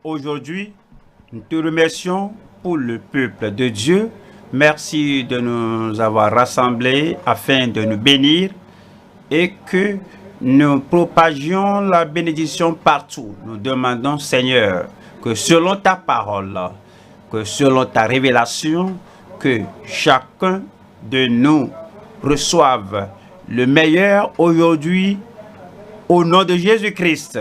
Aujourd'hui, nous te remercions pour le peuple de Dieu. Merci de nous avoir rassemblés afin de nous bénir et que nous propagions la bénédiction partout. Nous demandons, Seigneur, que selon ta parole, que selon ta révélation, que chacun de nous reçoive le meilleur aujourd'hui au nom de Jésus-Christ.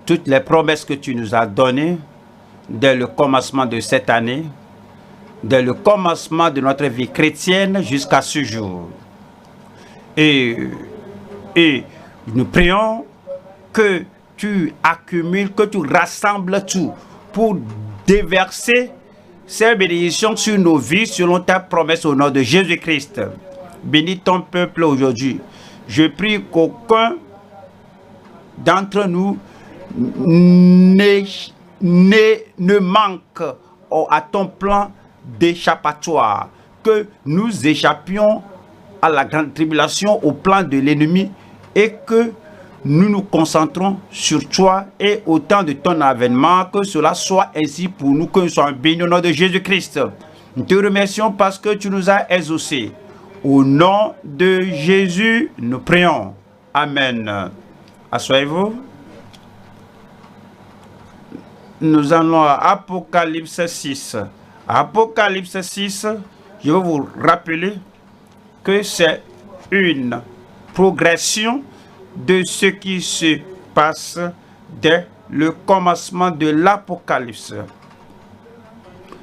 Toutes les promesses que tu nous as données dès le commencement de cette année, dès le commencement de notre vie chrétienne jusqu'à ce jour. Et nous prions que tu accumules, que tu rassembles tout pour déverser ces bénédictions sur nos vies selon ta promesse au nom de Jésus-Christ. Bénis ton peuple aujourd'hui. Je prie qu'aucun d'entre nous ne manque à ton plan d'échappatoire, que nous échappions à la grande tribulation, au plan de l'ennemi, et que nous nous concentrons sur toi et au temps de ton avènement, que cela soit ainsi pour nous, que nous soyons bénis au nom de Jésus-Christ. Nous te remercions parce que tu nous as exaucés. Au nom de Jésus, nous prions. Amen. Asseyez-vous. Nous allons à Apocalypse 6. Apocalypse 6, je vais vous rappeler que c'est une progression de ce qui se passe dès le commencement de l'Apocalypse.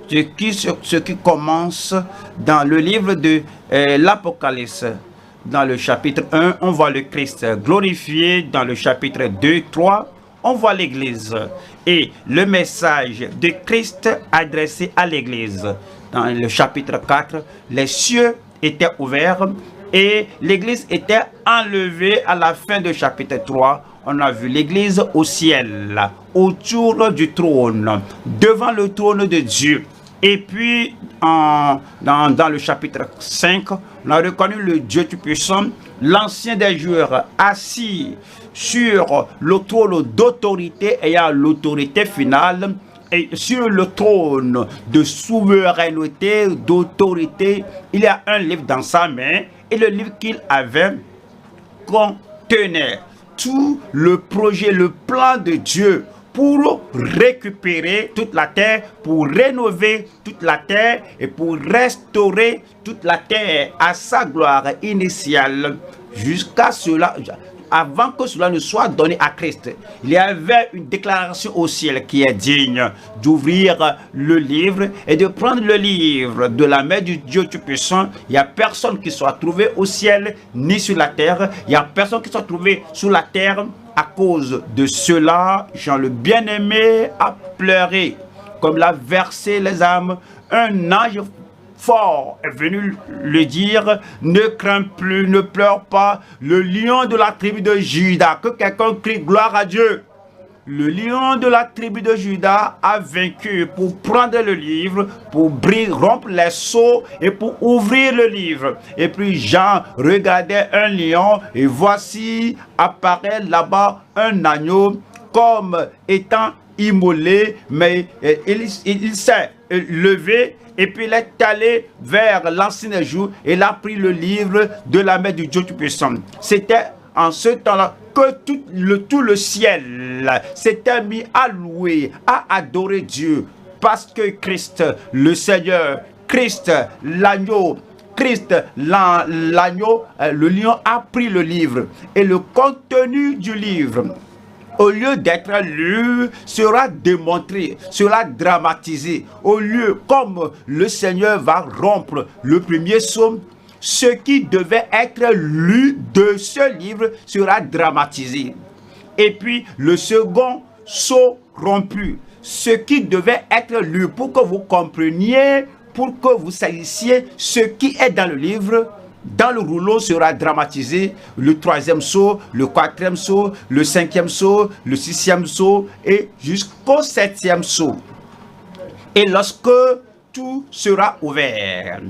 Ce qui commence dans le livre de l'Apocalypse. Dans le chapitre 1, on voit le Christ glorifié. Dans le chapitre 2, 3, on voit l'Église et le message de Christ adressé à l'Église. Dans le chapitre 4, les cieux étaient ouverts et l'Église était enlevée. À la fin du chapitre 3, on a vu l'Église au ciel, autour du trône, devant le trône de Dieu. Et puis, dans le chapitre 5, on a reconnu le Dieu Tout-Puissant, l'ancien des jours, assis sur le trône d'autorité ayant l'autorité finale, et sur le trône de souveraineté, d'autorité, il y a un livre dans sa main, et le livre qu'il avait contenait tout le projet, le plan de Dieu pour récupérer toute la terre, pour rénover toute la terre et pour restaurer toute la terre à sa gloire initiale jusqu'à cela. Avant que cela ne soit donné à Christ, il y avait une déclaration au ciel qui est digne d'ouvrir le livre et de prendre le livre de la main du Dieu Tout-Puissant. Il n'y a personne qui soit trouvé au ciel ni sur la terre. Il n'y a personne qui soit trouvé sur la terre. À cause de cela, Jean le bien-aimé a pleuré, comme l'a versé les âmes. Un ange fort est venu le dire, ne crains plus, ne pleure pas, le lion de la tribu de Juda. Que quelqu'un crie gloire à Dieu. Le lion de la tribu de Juda a vaincu pour prendre le livre, pour rompre les sceaux et pour ouvrir le livre. Et puis Jean regardait un lion et voici apparaît là-bas un agneau comme étant immolé, mais il s'est levé et puis il est allé vers l'ancien des jours et il a pris le livre de la main du Dieu Tout-Puissant. C'était en ce temps-là que tout le ciel s'était mis à louer, à adorer Dieu, parce que Christ, le Seigneur, Christ, l'agneau, l'agneau, le lion a pris le livre et le contenu du livre, au lieu d'être lu, sera démontré, sera dramatisé. Au lieu, comme le Seigneur va rompre le premier psaume, ce qui devait être lu de ce livre sera dramatisé. Et puis, le second sceau rompu, ce qui devait être lu pour que vous compreniez, pour que vous sachiez ce qui est dans le livre, dans le rouleau sera dramatisé. Le troisième sceau, le quatrième sceau, le cinquième sceau, le sixième sceau et jusqu'au septième sceau. Et lorsque tout sera ouvert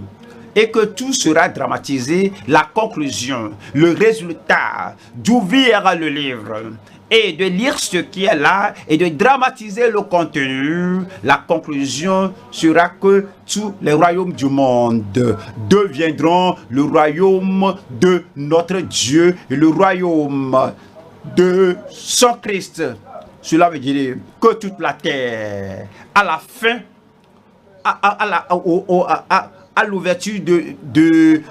et que tout sera dramatisé, la conclusion, le résultat d'ouvrir le livre et de lire ce qui est là et de dramatiser le contenu, la conclusion sera que tous les royaumes du monde deviendront le royaume de notre Dieu et le royaume de son Christ. Cela veut dire que toute la terre, à la fin, à l'ouverture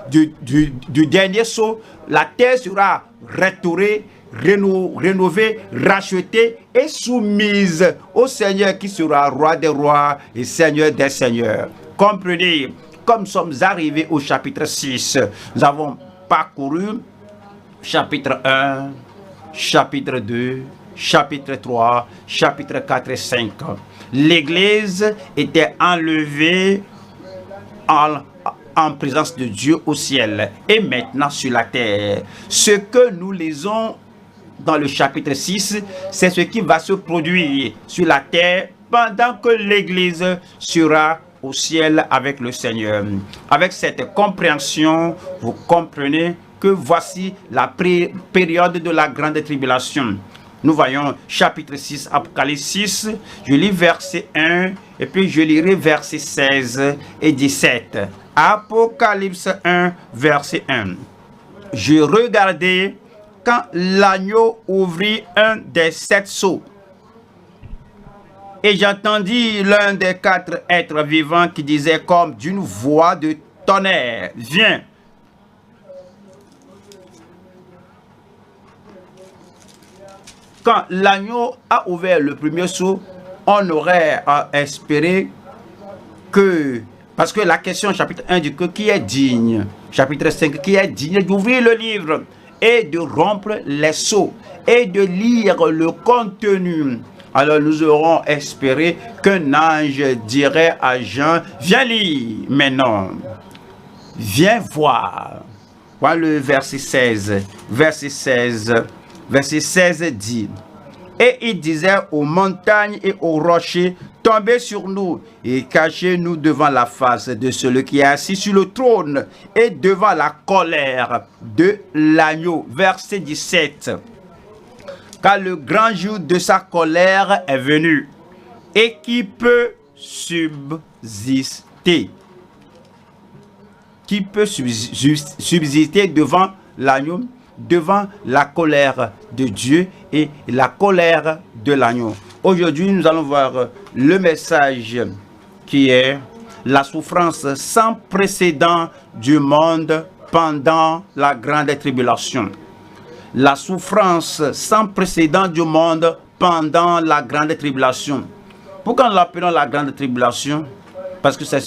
du dernier saut, la terre sera restaurée, rénovée, rachetée et soumise au Seigneur qui sera roi des rois et Seigneur des seigneurs. Comprenez, comme nous sommes arrivés au chapitre 6, nous avons parcouru chapitre 1, chapitre 2, chapitre 3, chapitre 4 et 5. L'Église était enlevée en présence de Dieu au ciel et maintenant sur la terre. Ce que nous lisons dans le chapitre 6, c'est ce qui va se produire sur la terre pendant que l'Église sera au ciel avec le Seigneur. Avec cette compréhension, vous comprenez que voici la période de la grande tribulation. Nous voyons chapitre 6, Apocalypse 6, je lis verset 1 et puis je lirai verset 16 et 17. Apocalypse 1, verset 1. Je regardais quand l'agneau ouvrit un des 7 sceaux. Et j'entendis l'un des 4 êtres vivants qui disait comme d'une voix de tonnerre, viens. Quand l'agneau a ouvert le premier sceau, on aurait espéré que, parce que la question chapitre 1 dit que qui est digne, chapitre 5, qui est digne d'ouvrir le livre et de rompre les sceaux et de lire le contenu. Alors nous aurons espéré qu'un ange dirait à Jean, viens lire, mais non, viens voir. Voilà le verset 16. Verset 16 dit, et il disait aux montagnes et aux rochers, tombez sur nous et cachez-nous devant la face de celui qui est assis sur le trône et devant la colère de l'agneau. Verset 17. Car le grand jour de sa colère est venu, et qui peut subsister? Qui peut subsister devant l'agneau, devant la colère de Dieu et la colère de l'agneau? Aujourd'hui, nous allons voir le message qui est la souffrance sans précédent du monde pendant la grande tribulation. La souffrance sans précédent du monde pendant la grande tribulation. Pourquoi nous l'appelons la grande tribulation? Parce que c'est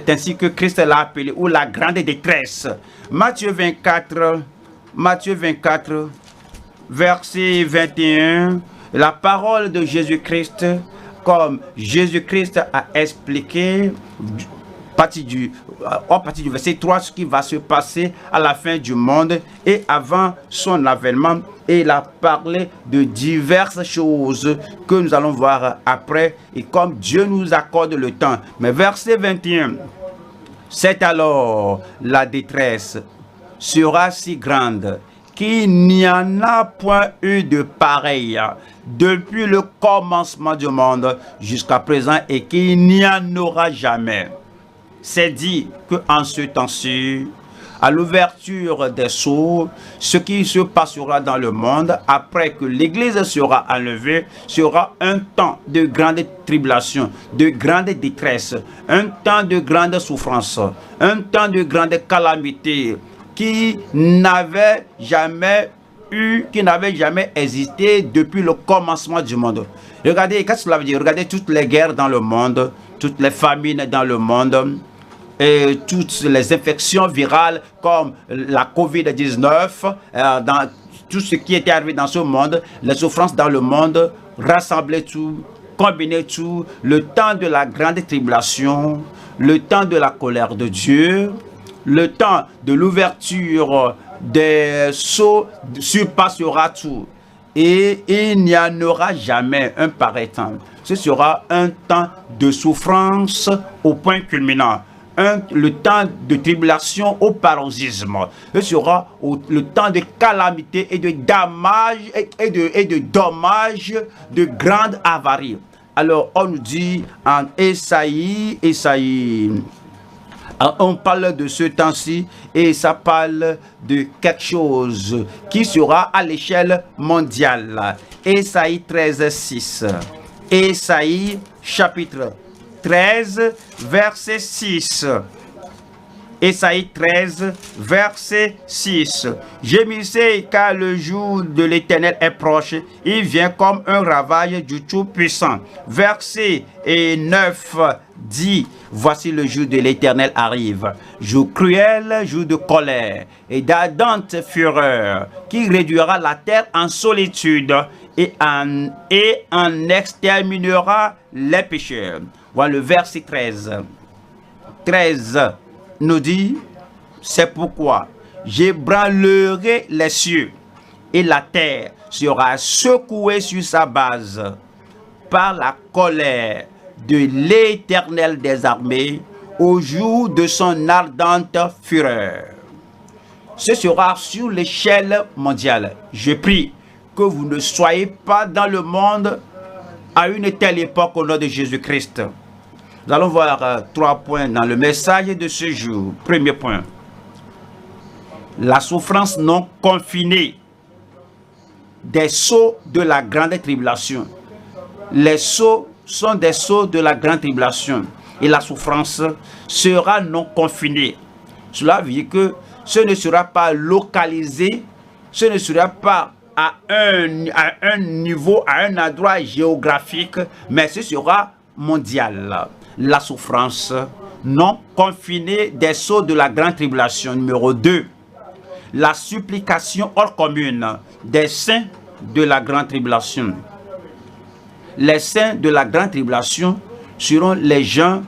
ainsi que Christ l'a appelé, ou la grande détresse. Matthieu 24, verset 21, la parole de Jésus-Christ, comme Jésus-Christ a expliqué, en partie du verset 3, ce qui va se passer à la fin du monde et avant son avènement. Et il a parlé de diverses choses que nous allons voir après, et comme Dieu nous accorde le temps. Mais verset 21, c'est alors la détresse sera si grande qu'il n'y en a point eu de pareil depuis le commencement du monde jusqu'à présent, et qu'il n'y en aura jamais. C'est dit qu'en ce temps-ci, à l'ouverture des sceaux, ce qui se passera dans le monde après que l'Église sera enlevée sera un temps de grande tribulation, de grande détresse, un temps de grande souffrance, un temps de grande calamité qui n'avait jamais existé depuis le commencement du monde. Regardez, qu'est-ce que cela veut dire? Regardez toutes les guerres dans le monde, toutes les famines dans le monde, et toutes les infections virales comme la COVID-19, dans tout ce qui était arrivé dans ce monde, les souffrances dans le monde, rassembler tout, combiner tout, le temps de la grande tribulation, le temps de la colère de Dieu, le temps de l'ouverture des sceaux surpassera tout. Et il n'y en aura jamais un pareil temps. Ce sera un temps de souffrance au point culminant. le temps de tribulation au paroxysme. Ce sera le temps de calamité et de dommages de grande avarie. Alors on nous dit en Ésaïe, on parle de ce temps-ci et ça parle de quelque chose qui sera à l'échelle mondiale. Ésaïe 13, 6. Ésaïe chapitre 13, verset 6. Ésaïe 13, verset 6. Gémissez car le jour de l'Éternel est proche. Il vient comme un ravage du Tout-Puissant. Verset 9 dit, voici le jour de l'Éternel arrive. Jour cruel, jour de colère et d'ardente fureur, qui réduira la terre en solitude et en exterminera les pécheurs. Voilà le verset 13. 13 nous dit, c'est pourquoi j'ébranlerai les cieux et la terre sera secouée sur sa base par la colère de l'Éternel des armées au jour de son ardente fureur. Ce sera sur l'échelle mondiale. Je prie que vous ne soyez pas dans le monde à une telle époque au nom de Jésus-Christ. Nous allons voir 3 points dans le message de ce jour. Premier point. La souffrance non confinée des sceaux de la grande tribulation. Les sceaux sont des sceaux de la grande tribulation. Et la souffrance sera non confinée. Cela veut dire que ce ne sera pas localisé, ce ne sera pas à un niveau, à un endroit géographique, mais ce sera mondial. La souffrance non confinée des sceaux de la grande tribulation. Numéro 2, la supplication hors commune des saints de la grande tribulation. Les saints de la grande tribulation seront les gens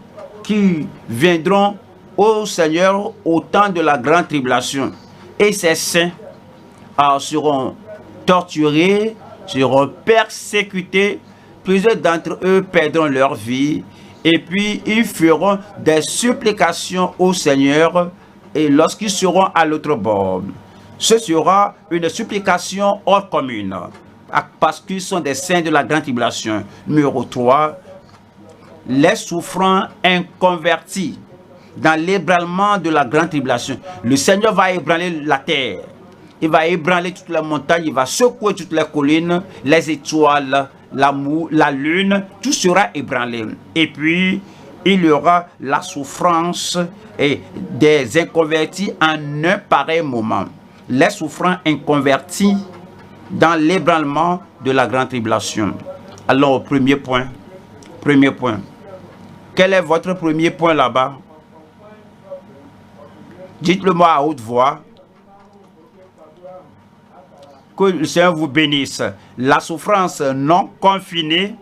qui viendront au Seigneur au temps de la grande tribulation. Et ces saints seront torturés, seront persécutés. Plusieurs d'entre eux perdront leur vie. Et puis, ils feront des supplications au Seigneur et lorsqu'ils seront à l'autre bord. Ce sera une supplication hors commune parce qu'ils sont des saints de la grande tribulation. Numéro 3, les souffrants inconvertis dans l'ébranlement de la grande tribulation. Le Seigneur va ébranler la terre. Il va ébranler toutes les montagnes, il va secouer toutes les collines, les étoiles, la lune, tout sera ébranlé. Et puis, il y aura la souffrance et des inconvertis en un pareil moment. Les souffrants inconvertis dans l'ébranlement de la grande tribulation. Alors, au premier point. Premier point. Quel est votre premier point là-bas? Dites-le moi à haute voix. Que le Seigneur vous bénisse. La souffrance non confinée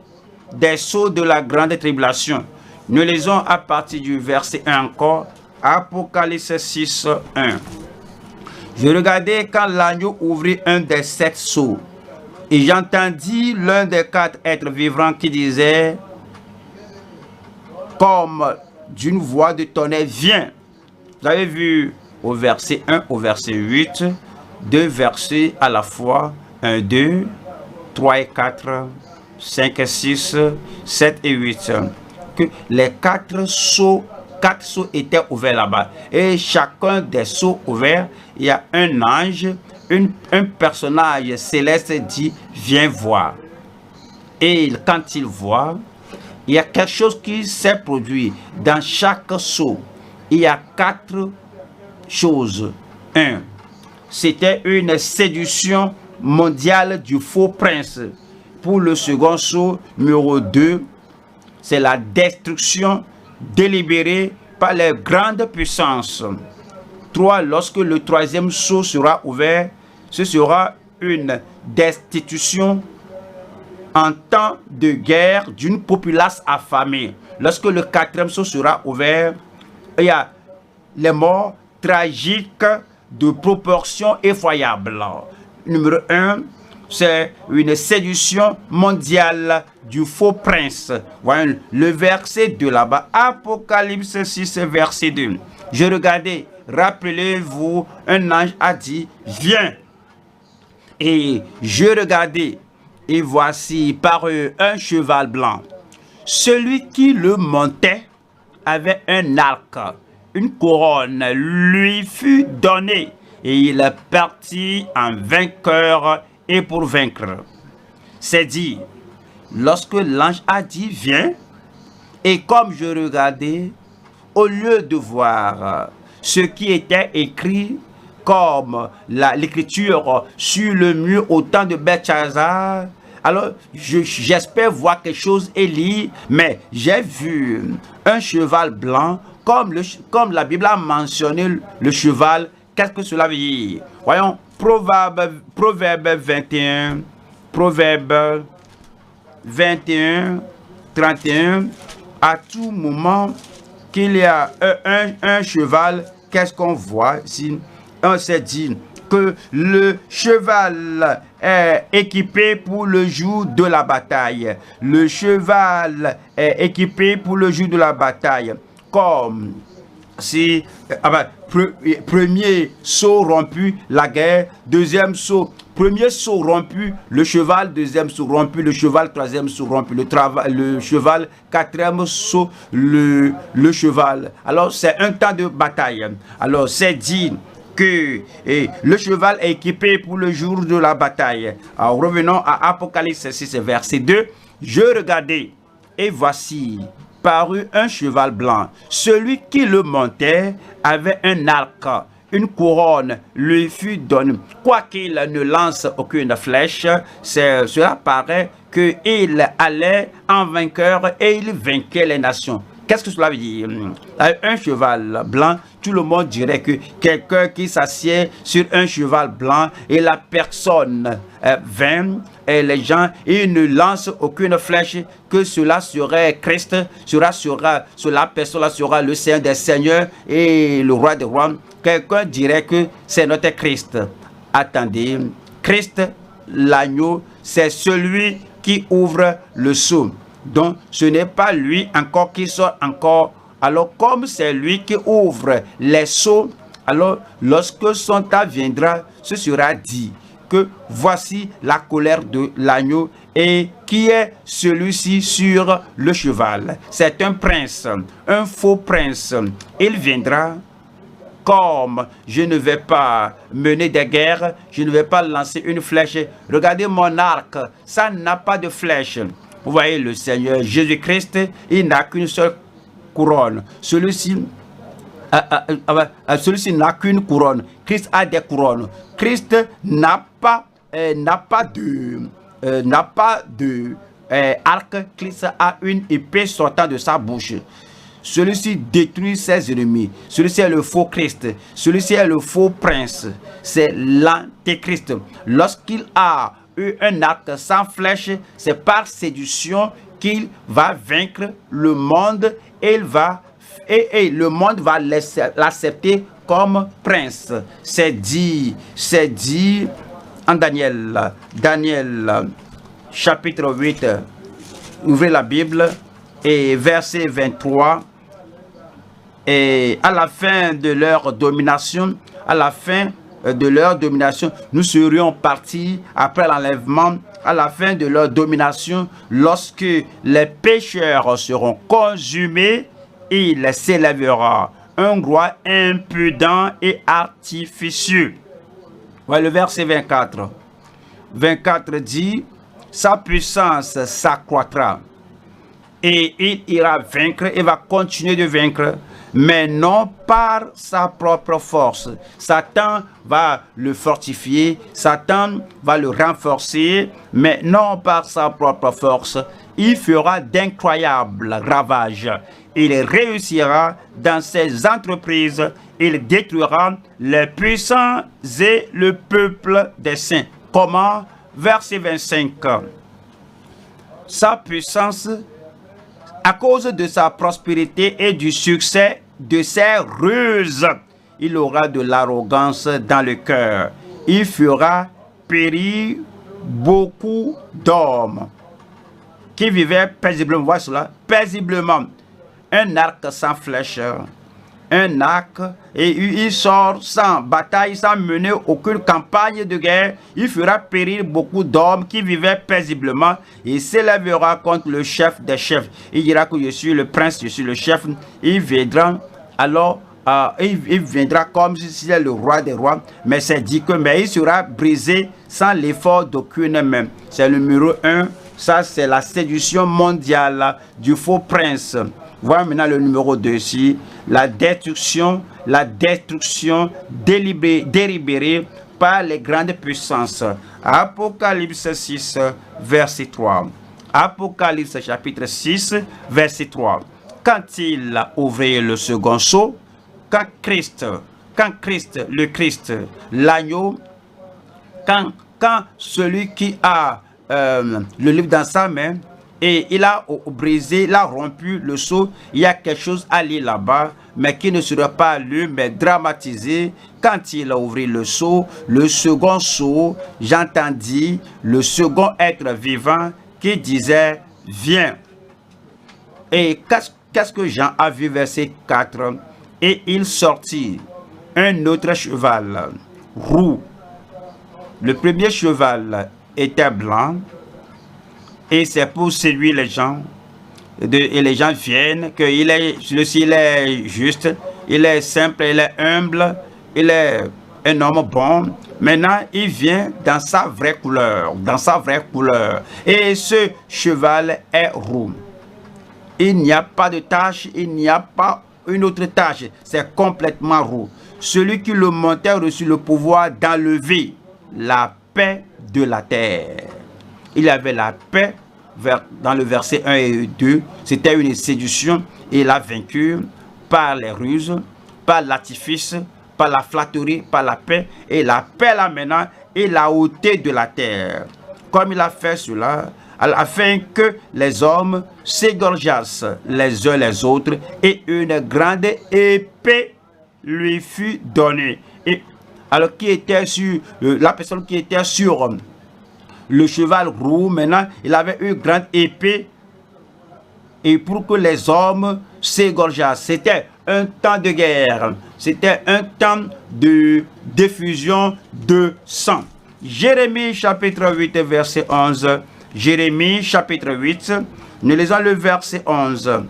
des sceaux de la grande tribulation. Nous lisons à partir du verset 1 encore. Apocalypse 6, 1. Je regardais quand l'agneau ouvrit un des 7 sceaux. Et j'entendis l'un des 4 êtres vivants qui disait, comme d'une voix de tonnerre, viens. Vous avez vu au verset 1 au verset 8, 2 versets à la fois, 1, 2, 3 et 4, 5 et 6, 7 et 8, que les 4 sceaux étaient ouverts là-bas. Et chacun des sceaux ouverts, il y a un ange, un personnage céleste dit, viens voir. Et quand il voit, il y a quelque chose qui s'est produit. Dans chaque sceau, il y a 4 choses. 1. C'était une séduction mondiale du faux prince. Pour le second sceau, numéro 2, c'est la destruction délibérée par les grandes puissances. 3. Lorsque le troisième sceau sera ouvert, ce sera une destitution en temps de guerre d'une populace affamée. Lorsque le 4e sceau sera ouvert, il y a les morts tragiques de proportions effroyables. Numéro 1, c'est une séduction mondiale du faux prince. Voyons le verset 2 là-bas. Apocalypse 6, verset 2. Je regardais, rappelez-vous, un ange a dit, viens. Et je regardais, et voici parut un cheval blanc. Celui qui le montait avait un arc, une couronne lui fut donnée, et il partit en vainqueur et pour vaincre. C'est dit, lorsque l'ange a dit, viens, et comme je regardais, au lieu de voir ce qui était écrit, comme l'écriture sur le mur au temps de Belchazzar, alors j'espère voir quelque chose et lire, mais j'ai vu un cheval blanc, comme la Bible a mentionné le cheval. Qu'est-ce que cela veut dire? Voyons, Proverbe 21, 31, à tout moment qu'il y a un cheval, qu'est-ce qu'on voit ici? On s'est dit que le cheval est équipé pour le jour de la bataille. Le cheval est équipé pour le jour de la bataille. Comme si premier saut rompu, la guerre. Deuxième saut, premier saut rompu, le cheval. Deuxième saut rompu, le cheval. Troisième saut rompu, le cheval. Quatrième saut, le cheval. Alors c'est un temps de bataille. Alors c'est dit que le cheval est équipé pour le jour de la bataille. Alors revenons à Apocalypse 6, verset 2. Je regardais, et voici parut un cheval blanc. Celui qui le montait avait un arc, une couronne lui fut donnée. Quoiqu'il ne lance aucune flèche, cela paraît qu'il allait en vainqueur et il vainquait les nations. Qu'est-ce que cela veut dire? Un cheval blanc, tout le monde dirait que quelqu'un qui s'assied sur un cheval blanc et la personne vainc, et les gens, ils ne lancent aucune flèche, que cela serait Christ, cela personne sera le Seigneur des Seigneurs et le Roi des Rois. Quelqu'un dirait que c'est notre Christ. Attendez, Christ, l'agneau, c'est celui qui ouvre le sceau. Donc, ce n'est pas lui encore qui sort encore. Alors, comme c'est lui qui ouvre les sceaux, alors, lorsque son temps viendra, ce sera dit que voici la colère de l'agneau et qui est celui-ci sur le cheval. C'est un prince, un faux prince. Il viendra comme je ne vais pas mener des guerres, je ne vais pas lancer une flèche. Regardez mon arc, ça n'a pas de flèche. Vous voyez le Seigneur Jésus-Christ, il n'a qu'une seule couronne. Celui-ci n'a qu'une couronne. Christ a des couronnes. Christ n'a pas de arc. Christ a une épée sortant de sa bouche. Celui-ci détruit ses ennemis. Celui-ci est le faux Christ. Celui-ci est le faux prince. C'est l'antéchrist. Lorsqu'il a eu un arc sans flèche, c'est par séduction qu'il va vaincre le monde et le monde va l'accepter comme prince. C'est dit en Daniel chapitre 8. Ouvrez la Bible et verset 23. Et à la fin de leur domination, nous serions partis après l'enlèvement. À la fin de leur domination, lorsque les pécheurs seront consumés, il s'élèvera un roi impudent et artificieux. Voilà le verset 24. 24 dit, sa puissance s'accroîtra et il ira vaincre, il va continuer de vaincre, mais non par sa propre force. Satan va le fortifier, Satan va le renforcer, mais non par sa propre force. Il fera d'incroyables ravages. Il réussira dans ses entreprises, il détruira les puissants et le peuple des saints. Comment? Verset 25. Sa puissance, à cause de sa prospérité et du succès de ses ruses, il aura de l'arrogance dans le cœur. Il fera périr beaucoup d'hommes qui vivaient paisiblement. Voilà cela, paisiblement. Un arc sans flèche, un arc, et il sort sans bataille, sans mener aucune campagne de guerre. Il fera périr beaucoup d'hommes qui vivaient paisiblement et s'élèvera contre le chef des chefs. Il dira que je suis le prince, je suis le chef. Il viendra alors, il viendra comme s'il est le roi des rois, mais c'est dit que mais il sera brisé sans l'effort d'aucune main. C'est le numéro 1. Ça, c'est la séduction mondiale du faux prince. Voilà maintenant le numéro 2 ici. La destruction délibérée par les grandes puissances. Apocalypse 6, verset 3. Apocalypse chapitre 6, verset 3. Quand il a ouvert le second sceau, quand Christ, le Christ, l'agneau, quand celui qui a le livre dans sa main, et il a brisé, il a rompu le sceau, il y a quelque chose à lire là-bas, mais qui ne sera pas lu, mais dramatisé. Quand il a ouvert le second sceau, j'entendis le second être vivant qui disait, viens. Et qu'est-ce que Jean a vu, verset 4? Et il sortit un autre cheval, roux. Le premier cheval était blanc, et c'est pour séduire les gens. Et les gens viennent, que celui-ci il est juste, il est simple, il est humble, il est un homme bon. Maintenant, il vient dans sa vraie couleur, Et ce cheval est roux. Il n'y a pas de tache, il n'y a pas une autre tache. C'est complètement roux. Celui qui le montait a reçu le pouvoir d'enlever la paix de la terre. Il y avait la paix dans le verset 1 et 2. C'était une séduction et il a vaincu par les ruses, par l'artifice, par la flatterie, par la paix. Et la paix là maintenant est la ôté de la terre. Comme il a fait cela, afin que les hommes s'égorgeassent les uns les autres et une grande épée lui fut donnée. Et alors qui était sur la personne qui était sur le cheval roux, maintenant il avait une grande épée et pour que les hommes s'égorgeassent. C'était un temps de guerre, c'était un temps de diffusion de sang. Jérémie chapitre 8 verset 11. Jérémie chapitre 8, nous lisons le verset 11.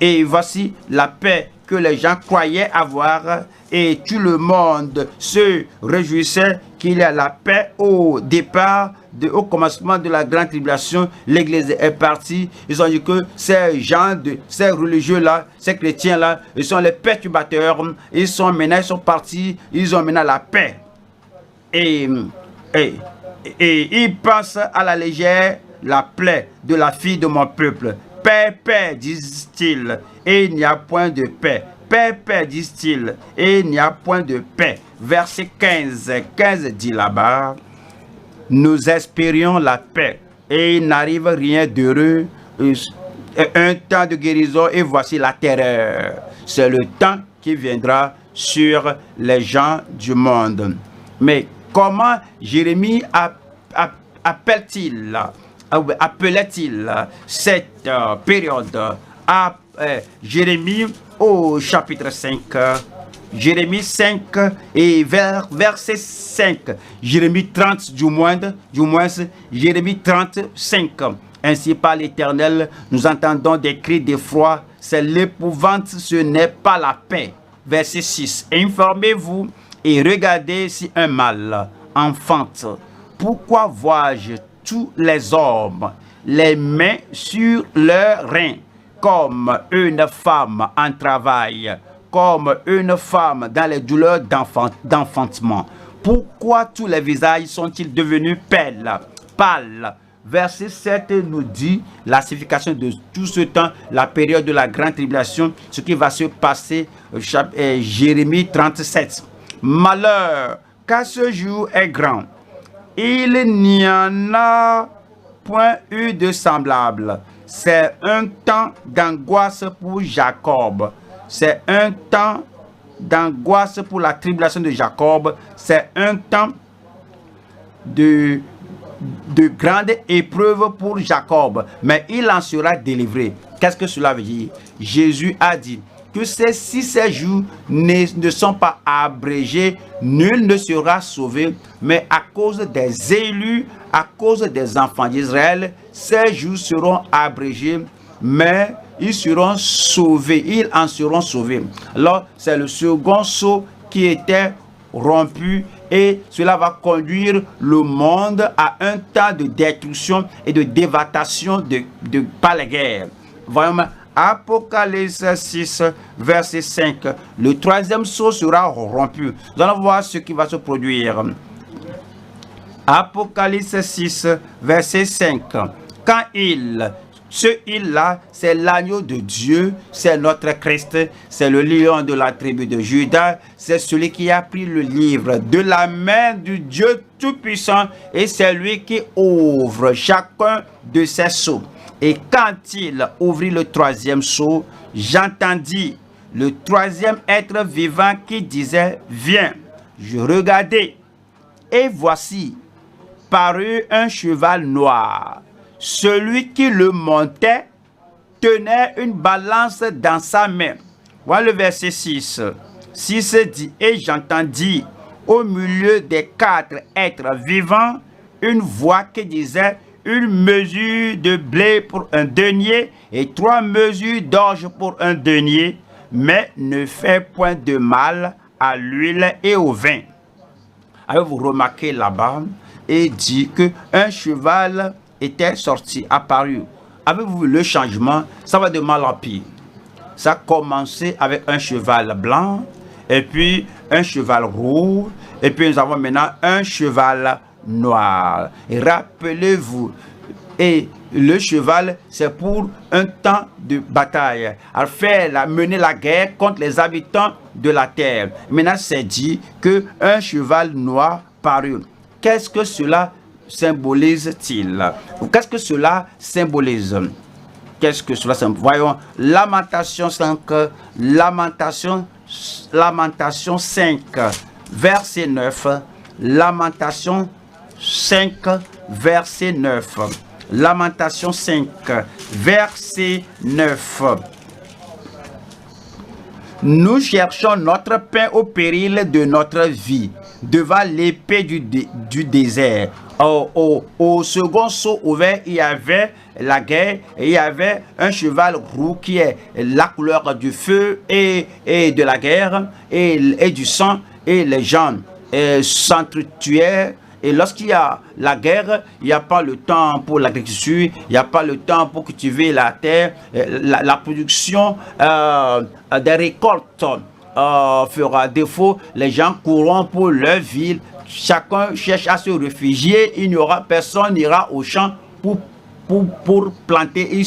Et voici la paix que les gens croyaient avoir et tout le monde se réjouissait qu'il y a la paix au départ, au commencement de la grande tribulation. L'église est partie. Ils ont dit que ces gens, ces religieux-là, ces chrétiens-là, ils sont les perturbateurs. Ils sont partis, ils ont maintenant la paix. Et ils pensent à la légère la plaie de la fille de mon peuple. Paix, paix, disent-ils, et il n'y a point de paix. Paix, paix, disent-ils, et il n'y a point de paix. Verset 15 dit là-bas, nous espérions la paix, et il n'arrive rien d'heureux. Un temps de guérison, et voici la terreur. C'est le temps qui viendra sur les gens du monde. Mais comment Jérémie appelait-il cette période à Jérémie au chapitre 5, Jérémie 5 et verset 5, Jérémie 30 du moins Jérémie 35. Ainsi par l'Éternel, nous entendons des cris d'effroi, c'est l'épouvante, ce n'est pas la paix. Verset 6, informez-vous et regardez si un mâle enfante. Pourquoi vois-je tous les hommes les mains sur leurs reins, comme une femme en travail, comme une femme dans les douleurs d'enfantement? Pourquoi tous les visages sont-ils devenus pâles? Verset 7 nous dit la signification de tout ce temps, la période de la grande tribulation, ce qui va se passer, Jérémie 37. Malheur, car ce jour est grand. Il n'y en a point eu de semblable. C'est un temps d'angoisse pour Jacob. C'est un temps d'angoisse pour la tribulation de Jacob. C'est un temps de de grandes épreuves pour Jacob, mais il en sera délivré. Qu'est-ce que cela veut dire? Jésus a dit que si ces jours ne sont pas abrégés, nul ne sera sauvé, mais à cause des élus, à cause des enfants d'Israël, ces jours seront abrégés, mais ils seront sauvés, ils en seront sauvés. Alors, c'est le second sceau qui était rompu, et cela va conduire le monde à un temps de destruction et de dévastation par la guerre. Voyons Apocalypse 6, verset 5. Le troisième sceau sera rompu. Nous allons voir ce qui va se produire. Apocalypse 6, verset 5. Quand ce il-là, c'est l'agneau de Dieu, c'est notre Christ, c'est le lion de la tribu de Juda, c'est celui qui a pris le livre de la main du Dieu Tout-Puissant, et c'est lui qui ouvre chacun de ses sceaux. Et quand il ouvrit le troisième sceau, j'entendis le troisième être vivant qui disait, viens. Je regardai, et voici, parut un cheval noir. Celui qui le montait tenait une balance dans sa main. Voilà le verset 6. 6 dit, et j'entendis au milieu des quatre êtres vivants une voix qui disait, une mesure de blé pour un denier et 3 mesures d'orge pour un denier, mais ne fais point de mal à l'huile et au vin. Avez-vous remarqué là-bas, et dit qu'un cheval était sorti, apparu. Avez-vous vu le changement? Ça va de mal en pire. Ça a commencé avec un cheval blanc, et puis un cheval rouge, et puis nous avons maintenant un cheval noir. Et rappelez-vous, et le cheval, c'est pour un temps de bataille, à mener la guerre contre les habitants de la terre. Maintenant, c'est dit qu'un cheval noir parut. Qu'est-ce que cela symbolise-t-il? Qu'est-ce que cela symbolise? Qu'est-ce que cela symbolise? Voyons, Lamentation 5, Lamentation 5, verset 9. Lamentation 5, verset 9. Lamentation 5, verset 9. Nous cherchons notre pain au péril de notre vie, devant l'épée du désert. Au second sceau ouvert, il y avait la guerre, et il y avait un cheval roux qui est la couleur du feu et de la guerre et du sang, et les gens s'entretuaient. Et lorsqu'il y a la guerre, il n'y a pas le temps pour l'agriculture, il n'y a pas le temps pour cultiver la terre, la production des récoltes fera défaut, les gens courront pour leur ville, chacun cherche à se réfugier, il n'y aura personne n'ira au champ pour planter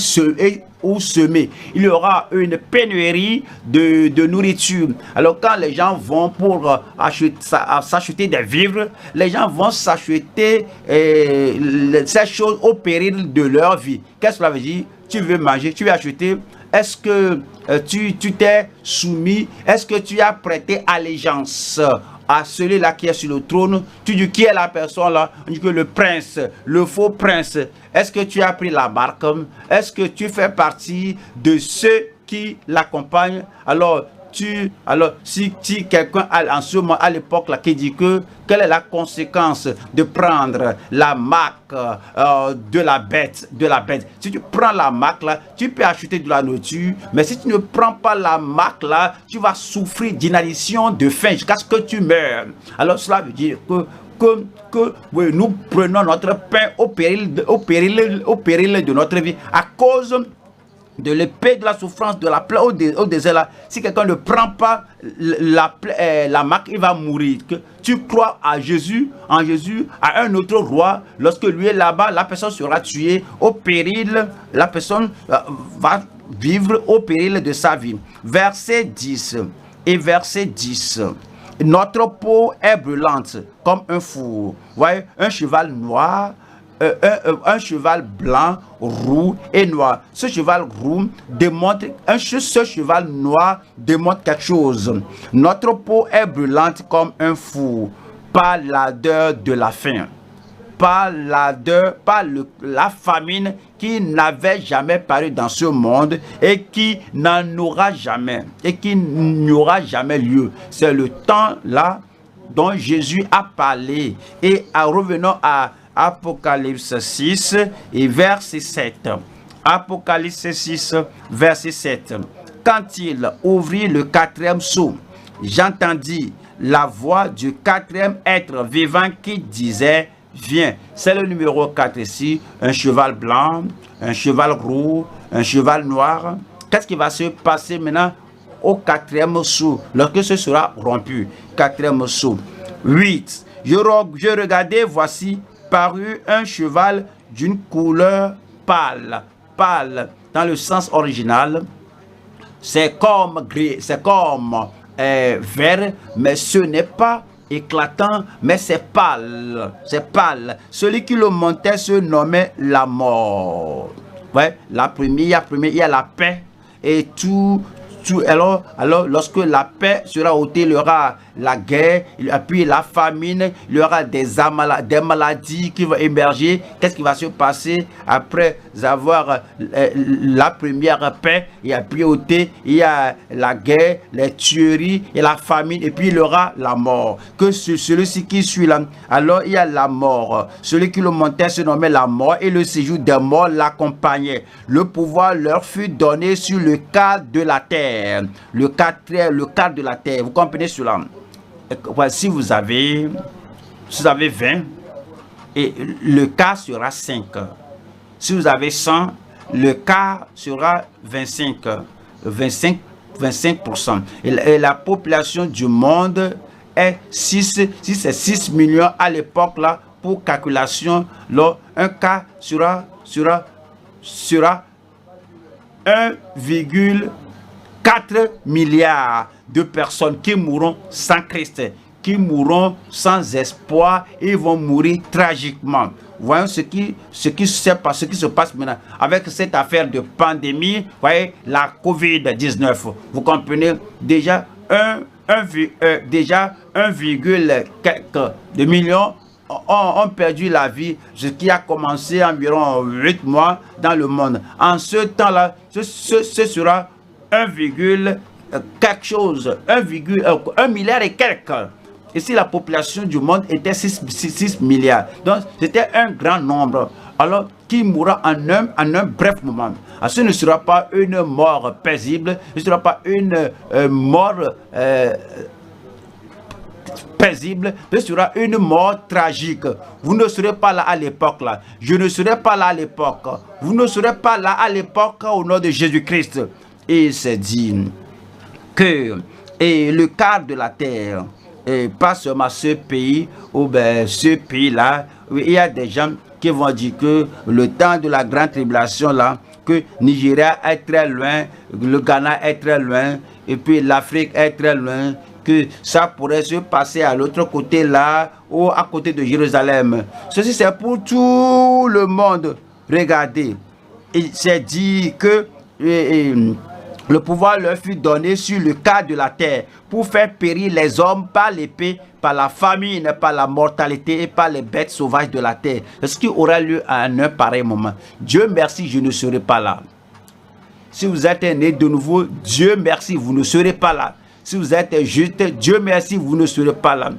ou semer. Il y aura une pénurie de nourriture. Alors quand les gens vont pour s'acheter des vivres, les gens vont s'acheter ces choses au péril de leur vie. Qu'est-ce que cela veut dire? Tu veux manger, tu veux acheter. Est-ce que tu t'es soumis? Est-ce que tu as prêté allégeance à celui-là qui est sur le trône? Tu dis qui est la personne là? On dit que le prince, le faux prince. Est-ce que tu as pris la barque? Est-ce que tu fais partie de ceux qui l'accompagnent? Alors si quelqu'un en ce moment, à l'époque là, qui dit que quelle est la conséquence de prendre la marque de la bête, si tu prends la marque là, tu peux acheter de la nourriture, mais si tu ne prends pas la marque là, tu vas souffrir d'inhalation, de faim jusqu'à ce que tu meurs. Alors cela veut dire que oui, nous prenons notre pain au péril de notre vie à cause de l'épée, de la souffrance, de la plaie au désert là. Si quelqu'un ne prend pas la marque, il va mourir. Que tu crois en Jésus, à un autre roi, lorsque lui est là-bas, la personne sera tuée au péril, la personne va vivre au péril de sa vie. Verset 10 et verset 10. Notre peau est brûlante comme un four. Voyez, un cheval noir, un cheval blanc, roux et noir. Ce cheval roux démontre, ce cheval noir démontre quelque chose. Notre peau est brûlante comme un four par l'ardeur de la faim. par la famine qui n'avait jamais paru dans ce monde et qui n'en aura jamais, et qui n'aura jamais lieu. C'est le temps là dont Jésus a parlé. Et revenons à Apocalypse 6 et verset 7. Apocalypse 6, verset 7. Quand il ouvrit le quatrième sceau, j'entendis la voix du quatrième être vivant qui disait: viens. C'est le numéro 4 ici. Un cheval blanc, un cheval roux, un cheval noir. Qu'est-ce qui va se passer maintenant au quatrième sceau lorsque ce sera rompu? Quatrième sceau. 8. Je regardais, voici parut un cheval d'une couleur pâle. Pâle dans le sens original, c'est comme gris, c'est comme vert, mais ce n'est pas éclatant, mais c'est pâle. C'est pâle. Celui qui le montait se nommait la mort. Ouais, la première, il y a la paix et tout. Alors, lorsque la paix sera ôtée, il y aura la guerre, et puis la famine, il y aura des maladies qui vont émerger. Qu'est-ce qui va se passer après avoir la première paix et puis ôtée? Il y a la guerre, les tueries et la famine, et puis il y aura la mort. Que celui-ci qui suit là, alors il y a la mort. Celui qui le montait se nommait la mort, et le séjour des morts l'accompagnait. Le pouvoir leur fut donné sur le cadre de la terre. Le cadre de la terre. Vous comprenez cela? Si vous avez 20, et le quart sera 5. Si vous avez 100, le quart sera 25%. Et la population du monde est 6 millions à l'époque là, pour calculation, là, un quart sera 1,4 milliard de personnes qui mourront sans Christ, qui mourront sans espoir, et vont mourir tragiquement. Voyons ce qui se passe maintenant avec cette affaire de pandémie. Voyez, la COVID-19. Vous comprenez déjà 1,4 million ont perdu la vie, ce qui a commencé environ 8 mois dans le monde. En ce temps-là, ce sera 1, quelque chose, 1 milliard et quelques. Et si la population du monde était 6 milliards, donc c'était un grand nombre, alors qui mourra en un bref moment. Alors, ce ne sera pas une mort paisible, ce ne sera pas une mort paisible, ce sera une mort tragique. Vous ne serez pas là à l'époque là. Je ne serai pas là à l'époque. Vous ne serez pas là à l'époque au nom de Jésus-Christ. Et il s'est dit que le quart de la terre, et pas seulement ce pays, ou bien ce pays-là, il y a des gens qui vont dire que le temps de la grande tribulation là, que Nigeria est très loin, le Ghana est très loin, et puis l'Afrique est très loin, que ça pourrait se passer à l'autre côté là, ou à côté de Jérusalem. Ceci c'est pour tout le monde. Regardez, il s'est dit que le pouvoir leur fut donné sur le cadre de la terre pour faire périr les hommes par l'épée, par la famine, par la mortalité et par les bêtes sauvages de la terre. Ce qui aura lieu à un pareil moment. Dieu merci, je ne serai pas là. Si vous êtes né de nouveau, Dieu merci, vous ne serez pas là. Si vous êtes juste, Dieu merci, vous ne serez pas là.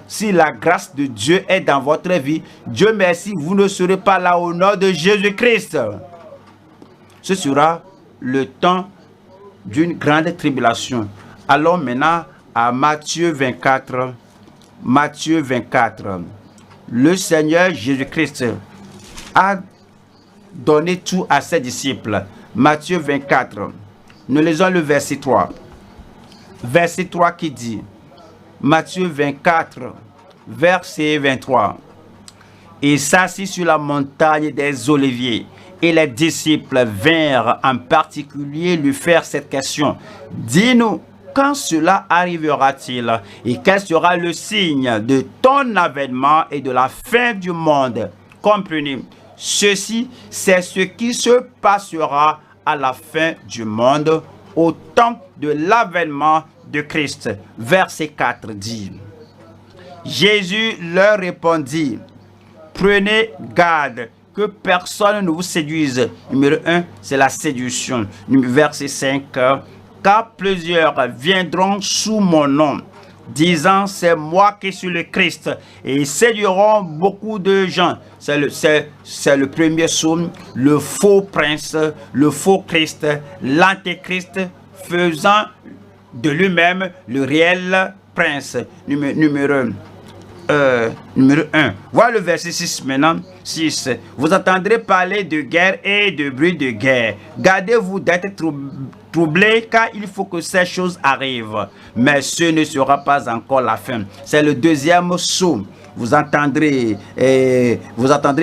Si la grâce de Dieu est dans votre vie, Dieu merci, vous ne serez pas là au nom de Jésus-Christ. Ce sera le temps d'une grande tribulation. Allons maintenant à Matthieu 24. Matthieu 24. Le Seigneur Jésus-Christ a donné tout à ses disciples. Matthieu 24. Nous lisons le verset 3. Verset 3 qui dit, Matthieu 24, verset 23. Il s'assit sur la montagne des Oliviers. Et les disciples vinrent en particulier lui faire cette question. Dis-nous, quand cela arrivera-t-il? Et quel sera le signe de ton avènement et de la fin du monde? Comprenez, ceci, c'est ce qui se passera à la fin du monde, au temps de l'avènement de Christ. Verset 4 dit, Jésus leur répondit, Prenez garde que personne ne vous séduise. Numéro 1, c'est la séduction. Verset 5, car plusieurs viendront sous mon nom, disant c'est moi qui suis le Christ, et ils séduiront beaucoup de gens. C'est le premier psaume, le faux prince, le faux Christ, l'antéchrist faisant de lui-même le réel prince. Numéro 1. Voilà le verset 6 maintenant. 6. Vous entendrez parler de guerre et de bruit de guerre. Gardez-vous d'être troublés, car il faut que ces choses arrivent. Mais ce ne sera pas encore la fin. C'est le deuxième psaume. Vous entendrez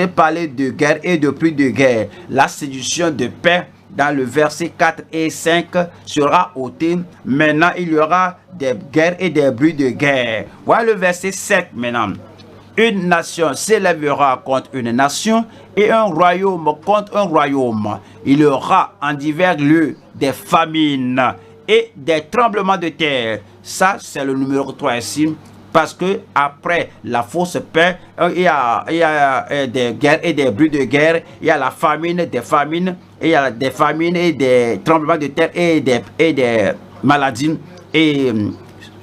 parler de guerre et de bruit de guerre. La séduction de paix, dans le verset 4 et 5, sera ôtée. Maintenant, il y aura des guerres et des bruits de guerre. Voilà le verset 7 maintenant. Une nation s'élèvera contre une nation et un royaume contre un royaume. Il y aura en divers lieux des famines et des tremblements de terre. Ça, c'est le numéro 3 ici. Parce que après la fausse paix, il y a des guerres et des bruits de guerre. Il y a la famine, des famines. Il y a des famines et des tremblements de terre et des maladies. Et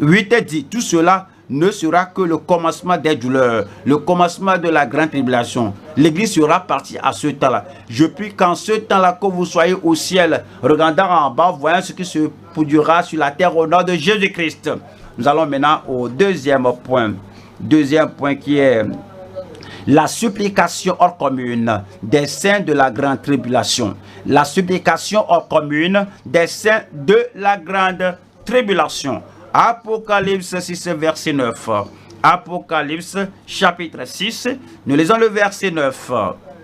8 dit, tout cela ne sera que le commencement des douleurs, le commencement de la grande tribulation. L'église sera partie à ce temps-là. Je prie qu'en ce temps-là, que vous soyez au ciel, regardant en bas, voyant ce qui se produira sur la terre au nom de Jésus-Christ. Nous allons maintenant au deuxième point. Deuxième point qui est la supplication hors commune des saints de la grande tribulation. La supplication hors commune des saints de la grande tribulation. Apocalypse 6, verset 9. Apocalypse chapitre 6, nous lisons le verset 9.